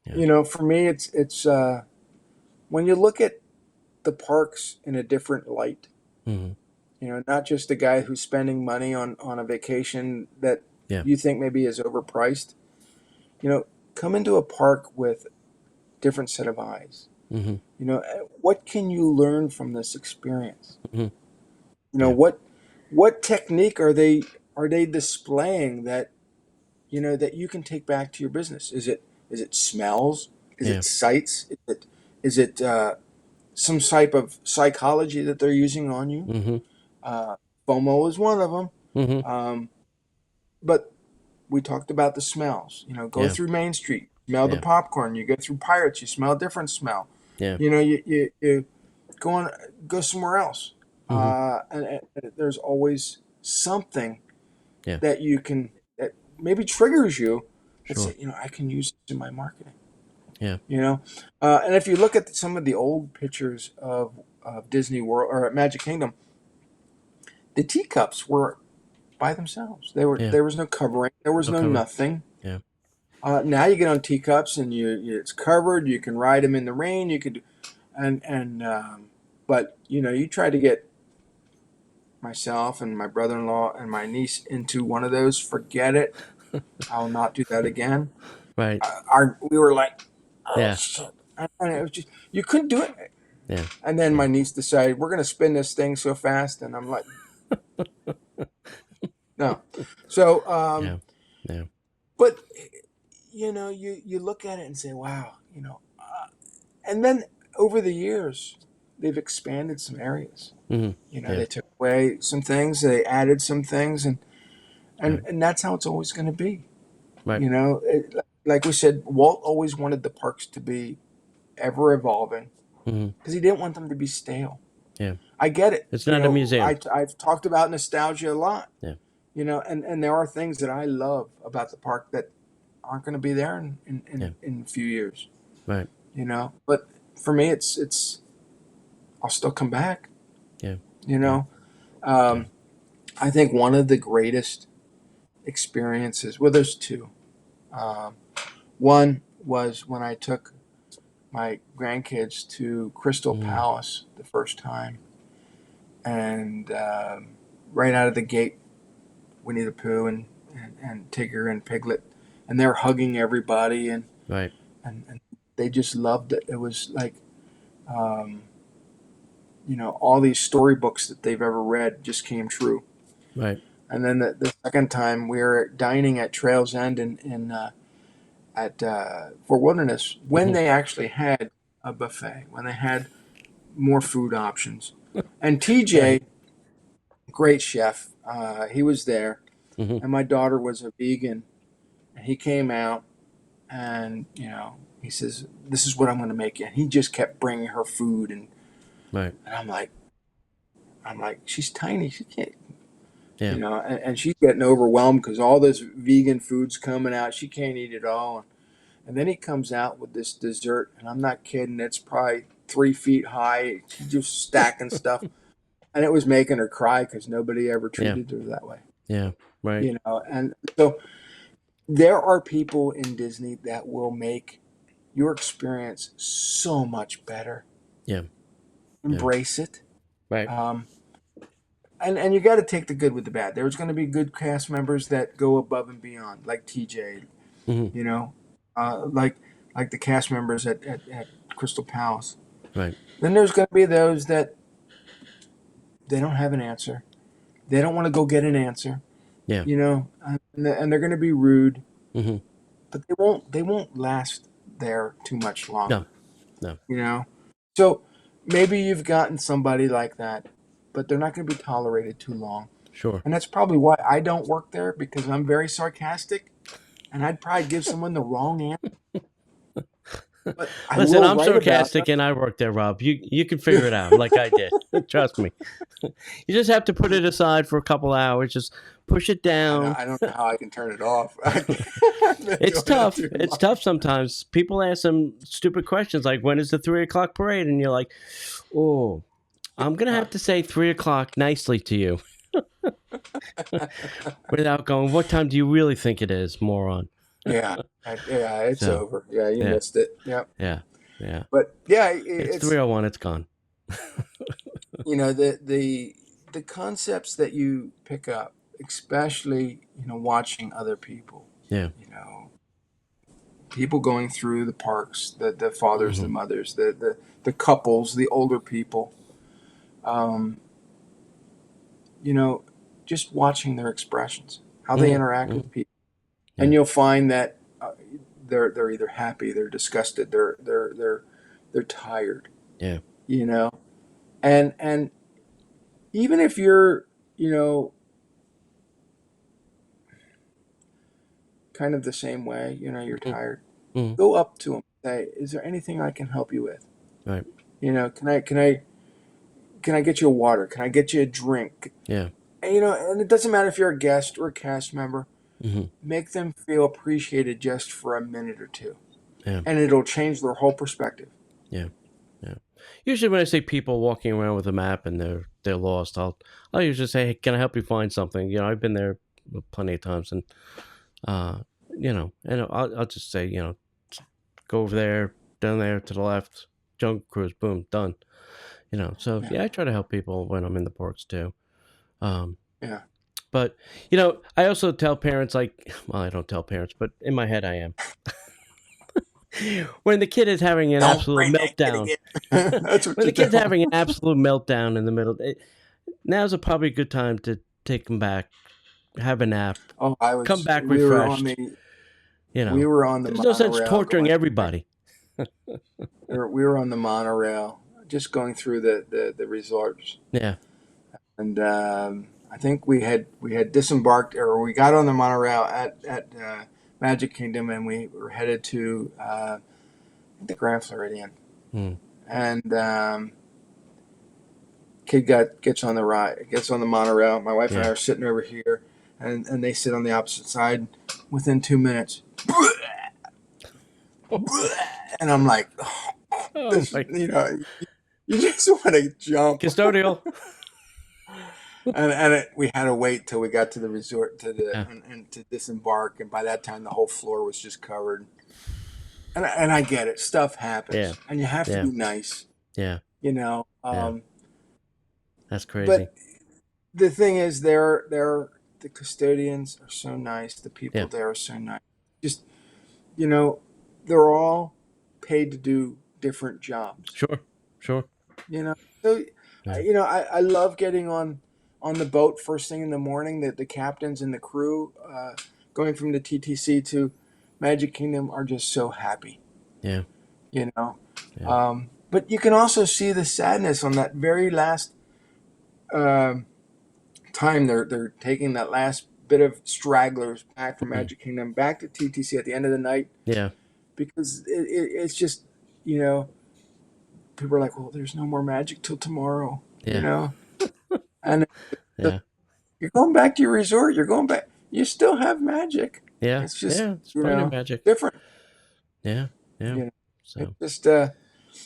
Yeah. for me, it's when you look at the parks in a different light. Mm-hmm. Not just a guy who's spending money on a vacation that Yeah. you think maybe is overpriced. Come into a park with different set of eyes. Mm-hmm. What can you learn from this experience? Mm-hmm. What technique are they displaying that that you can take back to your business? Is it smells? Is Yeah. it sights? Is it some type of psychology that they're using on you? Mm-hmm. FOMO is one of them. Mm-hmm. But we talked about the smells. Go Yeah. through Main Street, smell the Yeah. popcorn. You go through Pirates, you smell a different smell. Yeah. You go somewhere else. Mm-hmm. And there's always something Yeah. that that maybe triggers you and Sure. say, I can use this in my marketing. Yeah. And if you look at some of the old pictures of Disney World or Magic Kingdom, the teacups were by themselves. Yeah. There was no covering. There was No no cover. nothing. Yeah. Now you get on teacups and it's covered. You can ride them in the rain. You could, but you try to get myself and my brother-in-law and my niece into one of those. Forget it. I'll not do that again. Right. We were like, oh Yeah. shit, and it was just you couldn't do it. Yeah. And then my niece decided we're going to spin this thing so fast, and I'm like, no. So, Yeah. Yeah. but you look at it and say, wow, and then over the years, they've expanded some areas. Mm-hmm. Yeah. They took away some things, they added some things, and Right. and that's how it's always going to be. Right. Like we said, Walt always wanted the parks to be ever evolving Mm-hmm. because he didn't want them to be stale. Yeah. I get it. It's not a museum. I've talked about nostalgia a lot. Yeah. And there are things that I love about the park that aren't going to be there in a few years. Right. But for me, it's I'll still come back. Yeah. I think one of the greatest experiences. Well, there's two. One was when I took my grandkids to Crystal Palace the first time, and right out of the gate, Winnie the Pooh and Tigger and Piglet, and they're hugging everybody, and Right. and they just loved it. It was like, all these storybooks that they've ever read just came true. Right. And then the second time we were dining at Trails End at Fort Wilderness when they actually had a buffet, when they had more food options. And TJ, Right. great chef, he was there, Mm-hmm. and my daughter was a vegan, and he came out and he says, "This is what I'm going to make you." And he just kept bringing her food, and Right. I'm like, she's tiny, she can't. Yeah. And she's getting overwhelmed because all this vegan food's coming out. She can't eat it all. And then he comes out with this dessert, and I'm not kidding. It's probably 3 feet high. She's just stacking stuff. And it was making her cry because nobody ever treated her that way. Yeah. Right. And so there are people in Disney that will make your experience so much better. Yeah. Embrace it. Right. and you got to take the good with the bad. There's going to be good cast members that go above and beyond, like TJ, Mm-hmm. you know, like the cast members at Crystal Palace. Right. Then there's going to be those that they don't have an answer. They don't want to go get an answer, Yeah. and they're going to be rude, Mm-hmm. but they won't last there too much No. longer. No. So maybe you've gotten somebody like that, but they're not going to be tolerated too long. Sure. And that's probably why I don't work there, because I'm very sarcastic, and I'd probably give someone the wrong answer. But I Listen, will I'm write about sarcastic and I work there, Rob. You can figure it out like I did. Trust me. You just have to put it aside for a couple hours. Just push it down. I don't know how I can turn it off. It's tough. It's tough sometimes. People ask some stupid questions like, when is the 3:00 parade? And you're like, oh, I'm going to have to say 3:00 nicely to you. Without going, what time do you really think it is, moron? Yeah, it's So, over. Yeah, you yeah. missed it. Yeah, Yeah. but yeah, It's 3:01. It's gone. the concepts that you pick up, especially watching other people. Yeah. People going through the parks, the fathers, the Mm-hmm. mothers, the couples, the older people. Um, just watching their expressions, how they interact with people, and you'll find that they're either happy, they're disgusted, they're tired. Yeah. And even if you're kind of the same way, you're tired, Mm-hmm. go up to them, say, "Is there anything I can help you with? Right. Can I get you a water? Can I get you a drink?" Yeah. And it doesn't matter if you're a guest or a cast member. Mm-hmm. Make them feel appreciated just for a minute or two, Yeah. and it'll change their whole perspective. Yeah. Usually when I see people walking around with a map and they're lost, I'll usually say, "Hey, can I help you find something?" I've been there plenty of times, and and I'll just say, go over there, down there to the left, Jungle Cruise, boom, done. So I try to help people when I'm in the parks too. Yeah. But I also tell parents, like, well, I don't tell parents, but in my head I am. When the kid is having an absolute meltdown, That's what when you the kid's tell having an absolute meltdown in the middle, now's probably a good time to take them back, have a nap, come back refreshed. We were on the There's no sense monorail torturing everybody. we were on the monorail, just going through the resorts. Yeah. And I think we had disembarked, or we got on the monorail at Magic Kingdom, and we were headed to the Grand Floridian. And kid gets on the monorail. My wife and I are sitting over here, and they sit on the opposite side. Within 2 minutes, and I'm like, you just want to jump. Custodial. And we had to wait till we got to the resort and to disembark, and by that time the whole floor was just covered. And I get it, stuff happens, and you have to be nice. Yeah. That's crazy. But the thing is, the custodians are so nice. The people there are so nice. Just they're all paid to do different jobs. Sure. So I love getting on the boat first thing in the morning. That the captains and the crew going from the TTC to Magic Kingdom are just so happy. Yeah. But you can also see the sadness on that very last time they're taking that last bit of stragglers back from Magic Kingdom back to TTC at the end of the night. Yeah. Because it's just people are like, well, there's no more magic till tomorrow. And you're going back to your resort. You're going back. You still have magic. Yeah. It's just it's plenty of magic. Different. Yeah. So it's just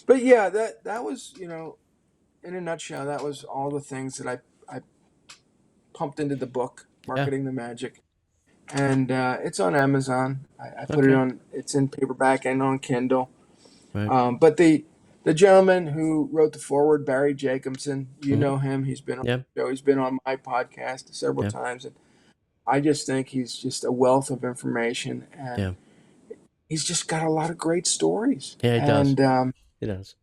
but yeah, that was in a nutshell, that was all the things that I pumped into the book, Marketing the Magic, and it's on Amazon. I put it on. It's in paperback and on Kindle. Right. But the the gentleman who wrote the foreword, Barry Jacobson, you Mm-hmm. know him. He's been on Yeah. the show. He's been on my podcast several Yeah. times, and I just think he's just a wealth of information, and Yeah. he's just got a lot of great stories. Yeah, it does. And It does.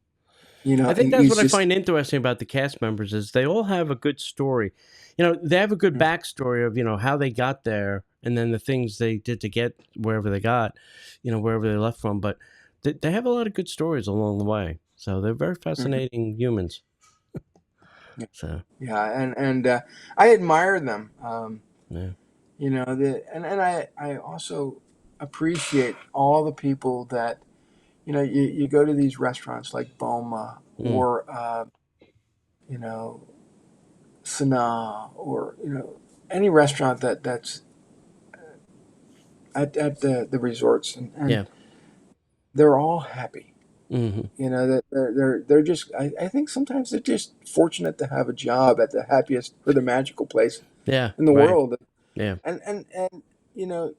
you know, I think that's he's what I just find interesting about the cast members is they all have a good story. They have a good backstory of, how they got there and then the things they did to get wherever they got, wherever they left from. But they have a lot of good stories along the way. So they're very fascinating humans. yeah, So, yeah, and I admire them. yeah. And I also appreciate all the people that you go to these restaurants like Boma Mm, or you know Sanaa or any restaurant that's at the resorts, and yeah. they're all happy. Hmm. That they're just I think sometimes they're just fortunate to have a job at the happiest or the magical place Yeah. in the Right. world. Yeah. And you know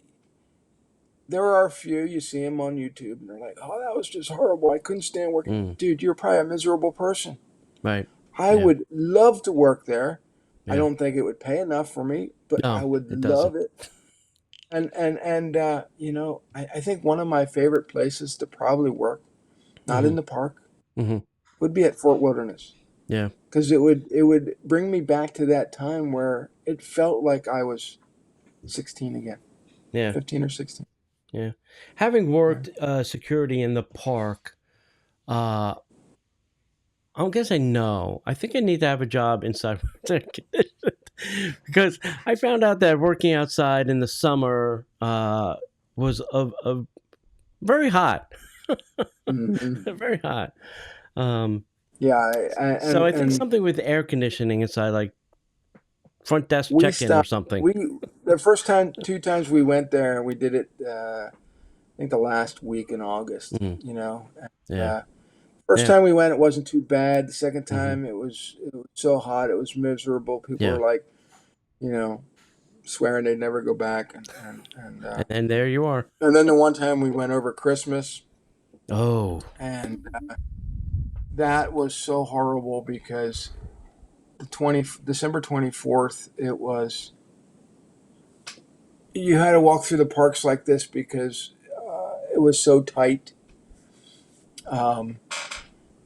there are a few you see them on YouTube and they're like, oh, that was just horrible. I couldn't stand working. Mm, Dude, you're probably a miserable person. right. I Yeah. would love to work there. I Yeah. don't think it would pay enough for me, but I No, would it doesn't. love it. I think one of my favorite places to probably work, not Hmm. in the park, Hmm. would be at Fort Wilderness, Yeah. because it would bring me back to that time where it felt like I was 16 again, Yeah. 15 or 16. Yeah. Having worked security in the park, uh, I'm gonna say no. I think I need to have a job inside because I found out that working outside in the summer was a very hot, Hmm. very hot. Um, Yeah, so I think and something with air conditioning inside, like front desk we check-in or stopped. something. We the first time, two times we went there, we did it. I think the last week in August. Mm, And, yeah, first yeah, time we went, it wasn't too bad. The second hmm, time, it was so hot, it was miserable. People yeah. were like, you know, swearing they'd never go back, And there you are. and then the one time we went over Christmas, Oh, and that was so horrible because December 24th, it was you had to walk through the parks like this because it was so tight. Um,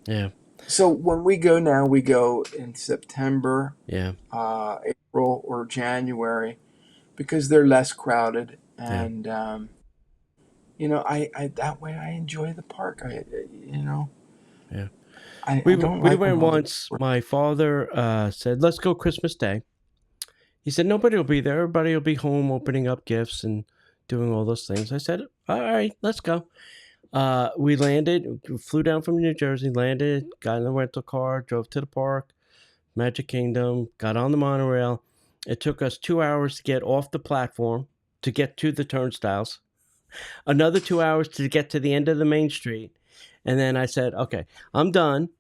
yeah, so when we go now, we go in September, yeah, April, or January because they're less crowded, yeah, and I that way I enjoy the park. yeah. I We don't we like when went all the once. My father said, "Let's go Christmas Day." He said, "Nobody will be there. Everybody will be home opening up gifts and doing all those things." I said, "All right, let's go." We landed, flew down from New Jersey, landed, got in the rental car, drove to the park, Magic Kingdom, got on the monorail. It took us 2 hours to get off the platform to get to the turnstiles, another 2 hours to get to the end of the main street. And then I said, okay, I'm done.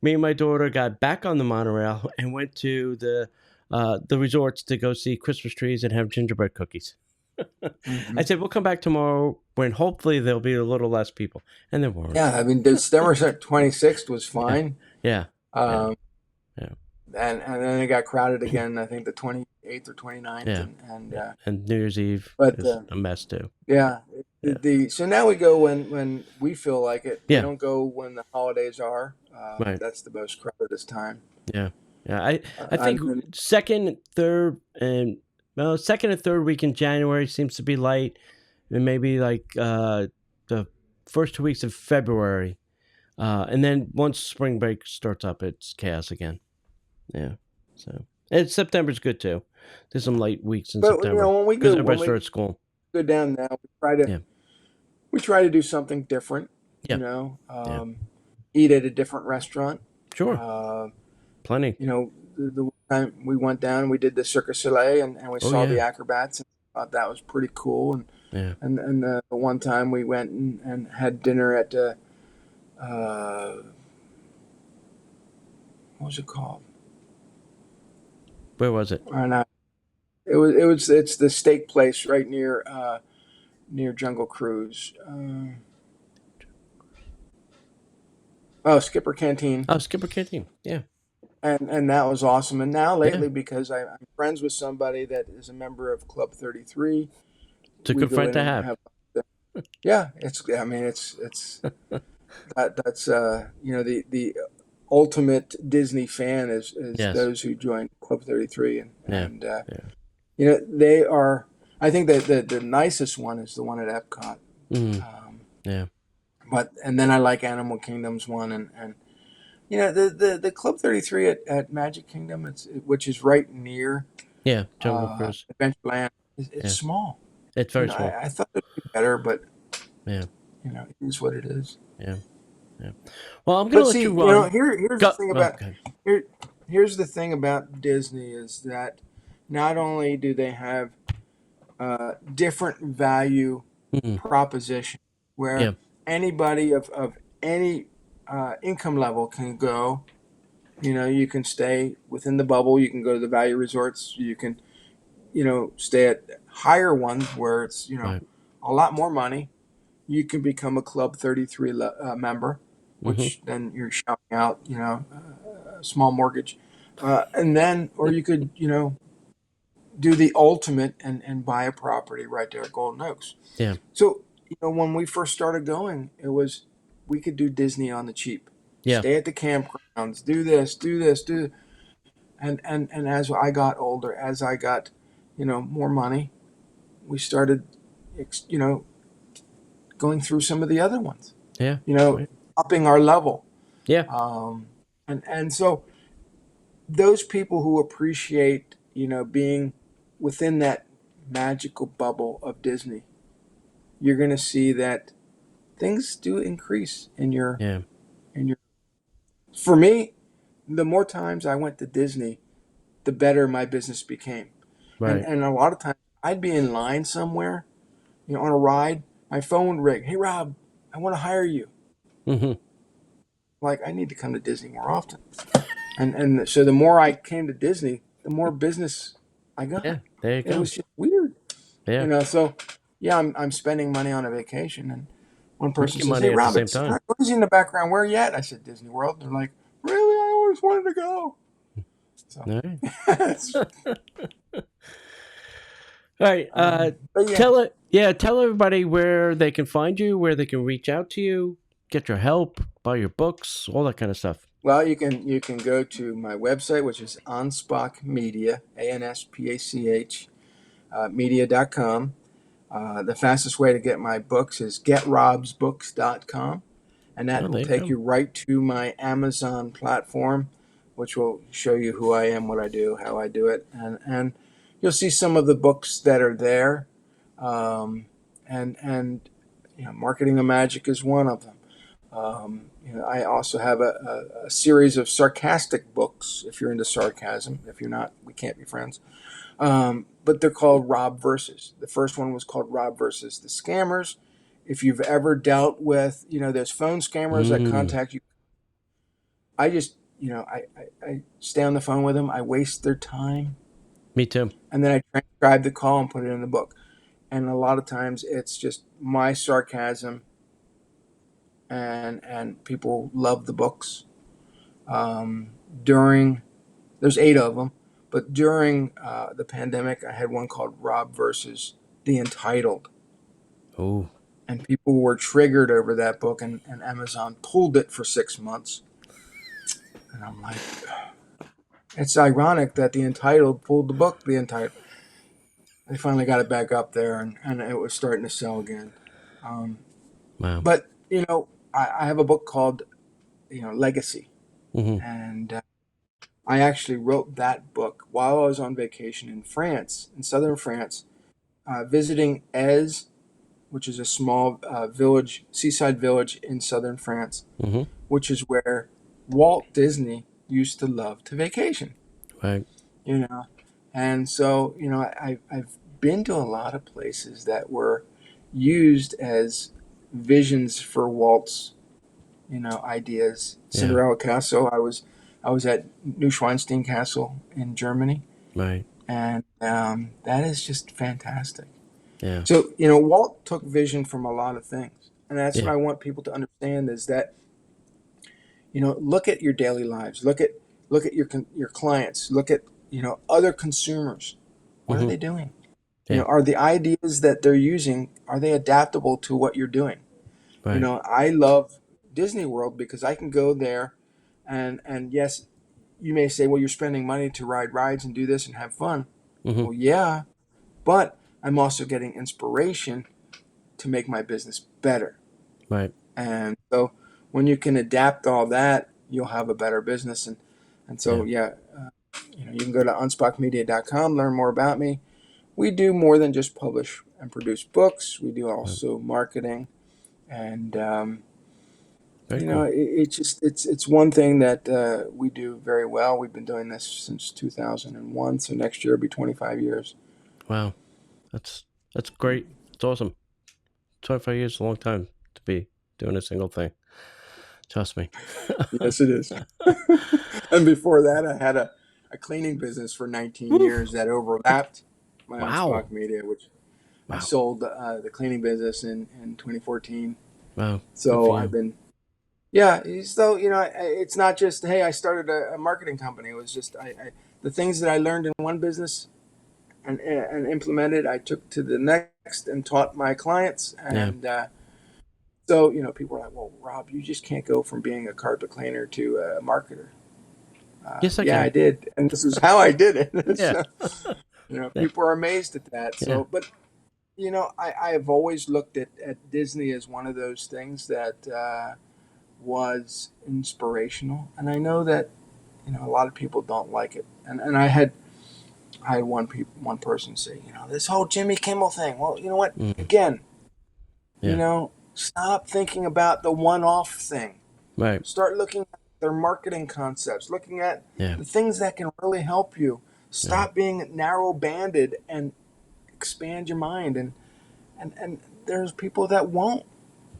Me and my daughter got back on the monorail and went to the resorts to go see Christmas trees and have gingerbread cookies. I Mhm. said, we'll come back tomorrow when hopefully there'll be a little less people. And there weren't. Yeah, I mean December 26th was Yeah. fine. Yeah. Yeah. Um, Yeah. and then it got crowded again. I think the 28th or 29th, Yeah. and Yeah. And New Year's Eve but is a mess too. yeah, Yeah. so now we go when we feel like it. We Yeah. don't go when the holidays are. Right. That's the most crowded time. Yeah. Yeah. I think And second and third week in January seems to be light, and maybe like the first 2 weeks of February, and then once spring break starts up, it's chaos again. Yeah. So and September's good too. There's some light weeks in but September when we because go everybody starts school. down now, Yeah. we try to do something different. Yeah. Yeah. Eat at a different restaurant. Sure. Uh, Plenty. the one time we went down, we did the Cirque du Soleil, and we Oh saw the yeah. acrobats, and thought that was pretty cool. Yeah. And the one time we went and had dinner at uh, what was it called? Where was it? And it's the steak place right near Jungle Cruise. Oh, Skipper Canteen. Oh, Skipper Canteen. Yeah. And that was awesome. And now Yeah. lately, because I'm friends with somebody that is a member of Club 33, It's a we good go friend in to and have. have. Yeah, it's that's the ultimate Disney fan is Yes. those who join Club 33, Yeah. and Yeah. they are. I think that the nicest one is the one at Epcot. Mm. Um, Yeah. and then I like Animal Kingdom's one, and the Club 33 at Magic Kingdom, which is right near Yeah. Jungle Cruise. Adventureland. It's Yeah. small. It's very small. I thought it'd be better, but Yeah. it is what it is. Yeah. Yeah. Well, I'm gonna But let see, you run. here's the Go. thing Oh, about okay. here's the thing about Disney is that not only do they have different value Mm. proposition Yeah. where anybody of any income level can go. You can stay within the bubble. You can go to the value resorts. You can, stay at higher ones where it's, Right. a lot more money. You can become a Club 33 member, Mm-hmm. which then you're shouting out, a small mortgage. And then, or you could, do the ultimate and buy a property right there at Golden Oaks. Yeah. So, when we first started going, we could do Disney on the cheap. Yeah. Stay at the campgrounds, do this, do this, do. And as I got older, as I got, more money, we started, you know, going through some of the other ones, Yeah. Right. upping our level. Yeah. And so those people who appreciate, being within that magical bubble of Disney, you're going to see that things do increase Yeah. in your. For me, the more times I went to Disney, the better my business became. And Right. and a lot of times I'd be in line somewhere, on a ride, my phone would ring. Hey Rob, I want to hire you. Mm-hmm. Like I need to come to Disney more often. And so the more I came to Disney, the more business I Yeah. got. There you It go. was just weird, Yeah. So yeah, I'm spending money on a vacation, and one person Making says, "Hey money at the Rob, same it's time. kind of noisy in the background. Where are you at?" I said, "Disney World." They're like, "Really? I always wanted to go." So, All right. it's- All right. but yeah. Tell it. Yeah. Tell everybody where they can find you, where they can reach out to you, get your help, buy your books, all that kind of stuff. Well, you can go to my website, which is Anspach Media, Anspach, media.com. The fastest way to get my books is getrobsbooks.com, and Oh, that will there you take go. you right to my Amazon platform, which will show you who I am, what I do, how I do it, and you'll see some of the books that are there, and Marketing the Magic is one of them. I also have a series of sarcastic books. If you're into sarcasm, if you're not, we can't be friends. But they're called Rob versus. The first one was called Rob versus the Scammers. If you've ever dealt with, those phone scammers that Mm, contact you, I just, I stay on the phone with them. I waste their time, me too. and then I transcribe the call and put it in the book. And a lot of times it's just my sarcasm, and people love the books. During There's 8 of them, but during the pandemic, I had one called Rob versus the Entitled, Oh, and people were triggered over that book, and Amazon pulled it for 6 months. And I'm like, it's ironic that the Entitled pulled the book. The Entitled, they finally got it back up there, and it was starting to sell again. Um, wow. but I have a book called Legacy, Mm-hmm. and I actually wrote that book while I was on vacation in France, in southern France, visiting Ez, which is a small village, seaside village in southern France, Mm-hmm. which is where Walt Disney used to love to vacation. Right. You know, and so I've been to a lot of places that were used as visions for Walt's ideas. Yeah. Cinderella Castle. I was at Neuschwanstein Castle in Germany, Right. and that is just fantastic. Yeah. So Walt took vision from a lot of things, and that's what Yeah. I want people to understand is that look at your daily lives. Look at your clients. Look at other consumers. What are Hmm. they doing? Yeah. Are the ideas that they're using, are they adaptable to what you're doing? Right. I love Disney World because I can go there, and yes, you may say, well, you're spending money to ride rides and do this and have fun. Hmm. Well, yeah, but I'm also getting inspiration to make my business better. Right. And so when you can adapt all that, you'll have a better business. And so, Yeah. yeah, you can go to anspachmedia.com, learn more about me. We do more than just publish and produce books. We do Right. also marketing. And, Very cool. it's one thing that we do very well. We've been doing this since 2001. So next year will be 25 years. Wow. That's great. It's awesome. 25 years is a long time to be doing a single thing. Trust me. Yes, it is. And before that, I had a cleaning business for 19 Woo. years that overlapped my Wow. Anspach Media, which I Wow. sold the cleaning business in 2014. Wow. Good for So I've you. been, yeah. So it's not just, hey, I started a marketing company. It was just the things that I learned in one business and implemented, I took to the next and taught my clients. Yeah. And so people are like, well, Rob, you just can't go from being a carpet cleaner to a marketer. Yes, I Yeah, I can. did, and this is how I did it. Yeah. So, Yeah. people are amazed at that. Yeah. So, but I have always looked at Disney as one of those things that was inspirational, and I know that a lot of people don't like it. And I had one person say, this whole Jimmy Kimmel thing. Well, you know what? Mm. Again, Yeah. stop thinking about the one-off thing. Right. Start looking at their marketing concepts, looking at Yeah. the things that can really help you. Yeah. Stop being narrow-banded and expand your mind. And there's people that won't.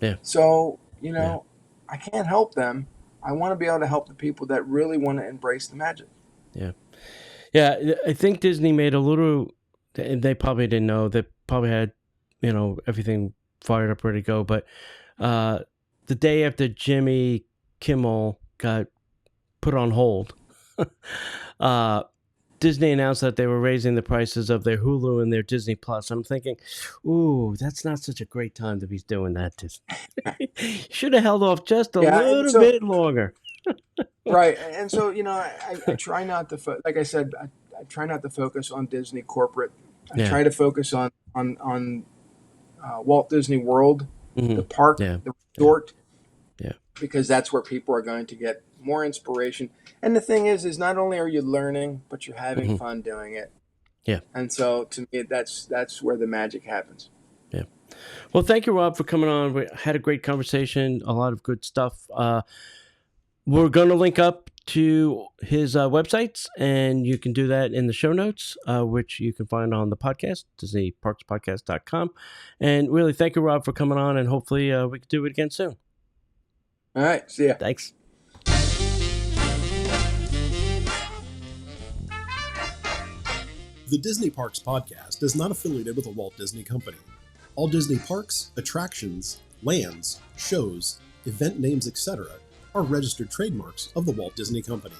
Yeah. So, Yeah. I can't help them. I want to be able to help the people that really want to embrace the magic. Yeah. Yeah. I think Disney made a little, they probably didn't know. They probably had, everything fired up, ready to go. But the day after Jimmy Kimmel got put on hold, Disney announced that they were raising the prices of their Hulu and their Disney Plus. I'm thinking, ooh, that's not such a great time to be doing that, Disney. Should have held off just a Yeah, and little so bit longer. right, and so I try not to like I said, I try not to focus on Disney corporate. I Yeah. try to focus on Walt Disney World, Hmm. the park, Yeah. the resort, Yeah. because that's where people are going to get more inspiration. And the thing is not only are you learning, but you're having Hmm. fun doing it. Yeah. And so to me, that's where the magic happens. Yeah. Well, thank you, Rob, for coming on. We had a great conversation, a lot of good stuff. We're going to link up to his websites, and you can do that in the show notes, which you can find on the podcast, DisneyParksPodcast.com. And really, thank you, Rob, for coming on, and hopefully we can do it again soon. All right, see ya. Thanks. The Disney Parks Podcast is not affiliated with the Walt Disney Company. All Disney parks, attractions, lands, shows, event names, etc. are registered trademarks of the Walt Disney Company.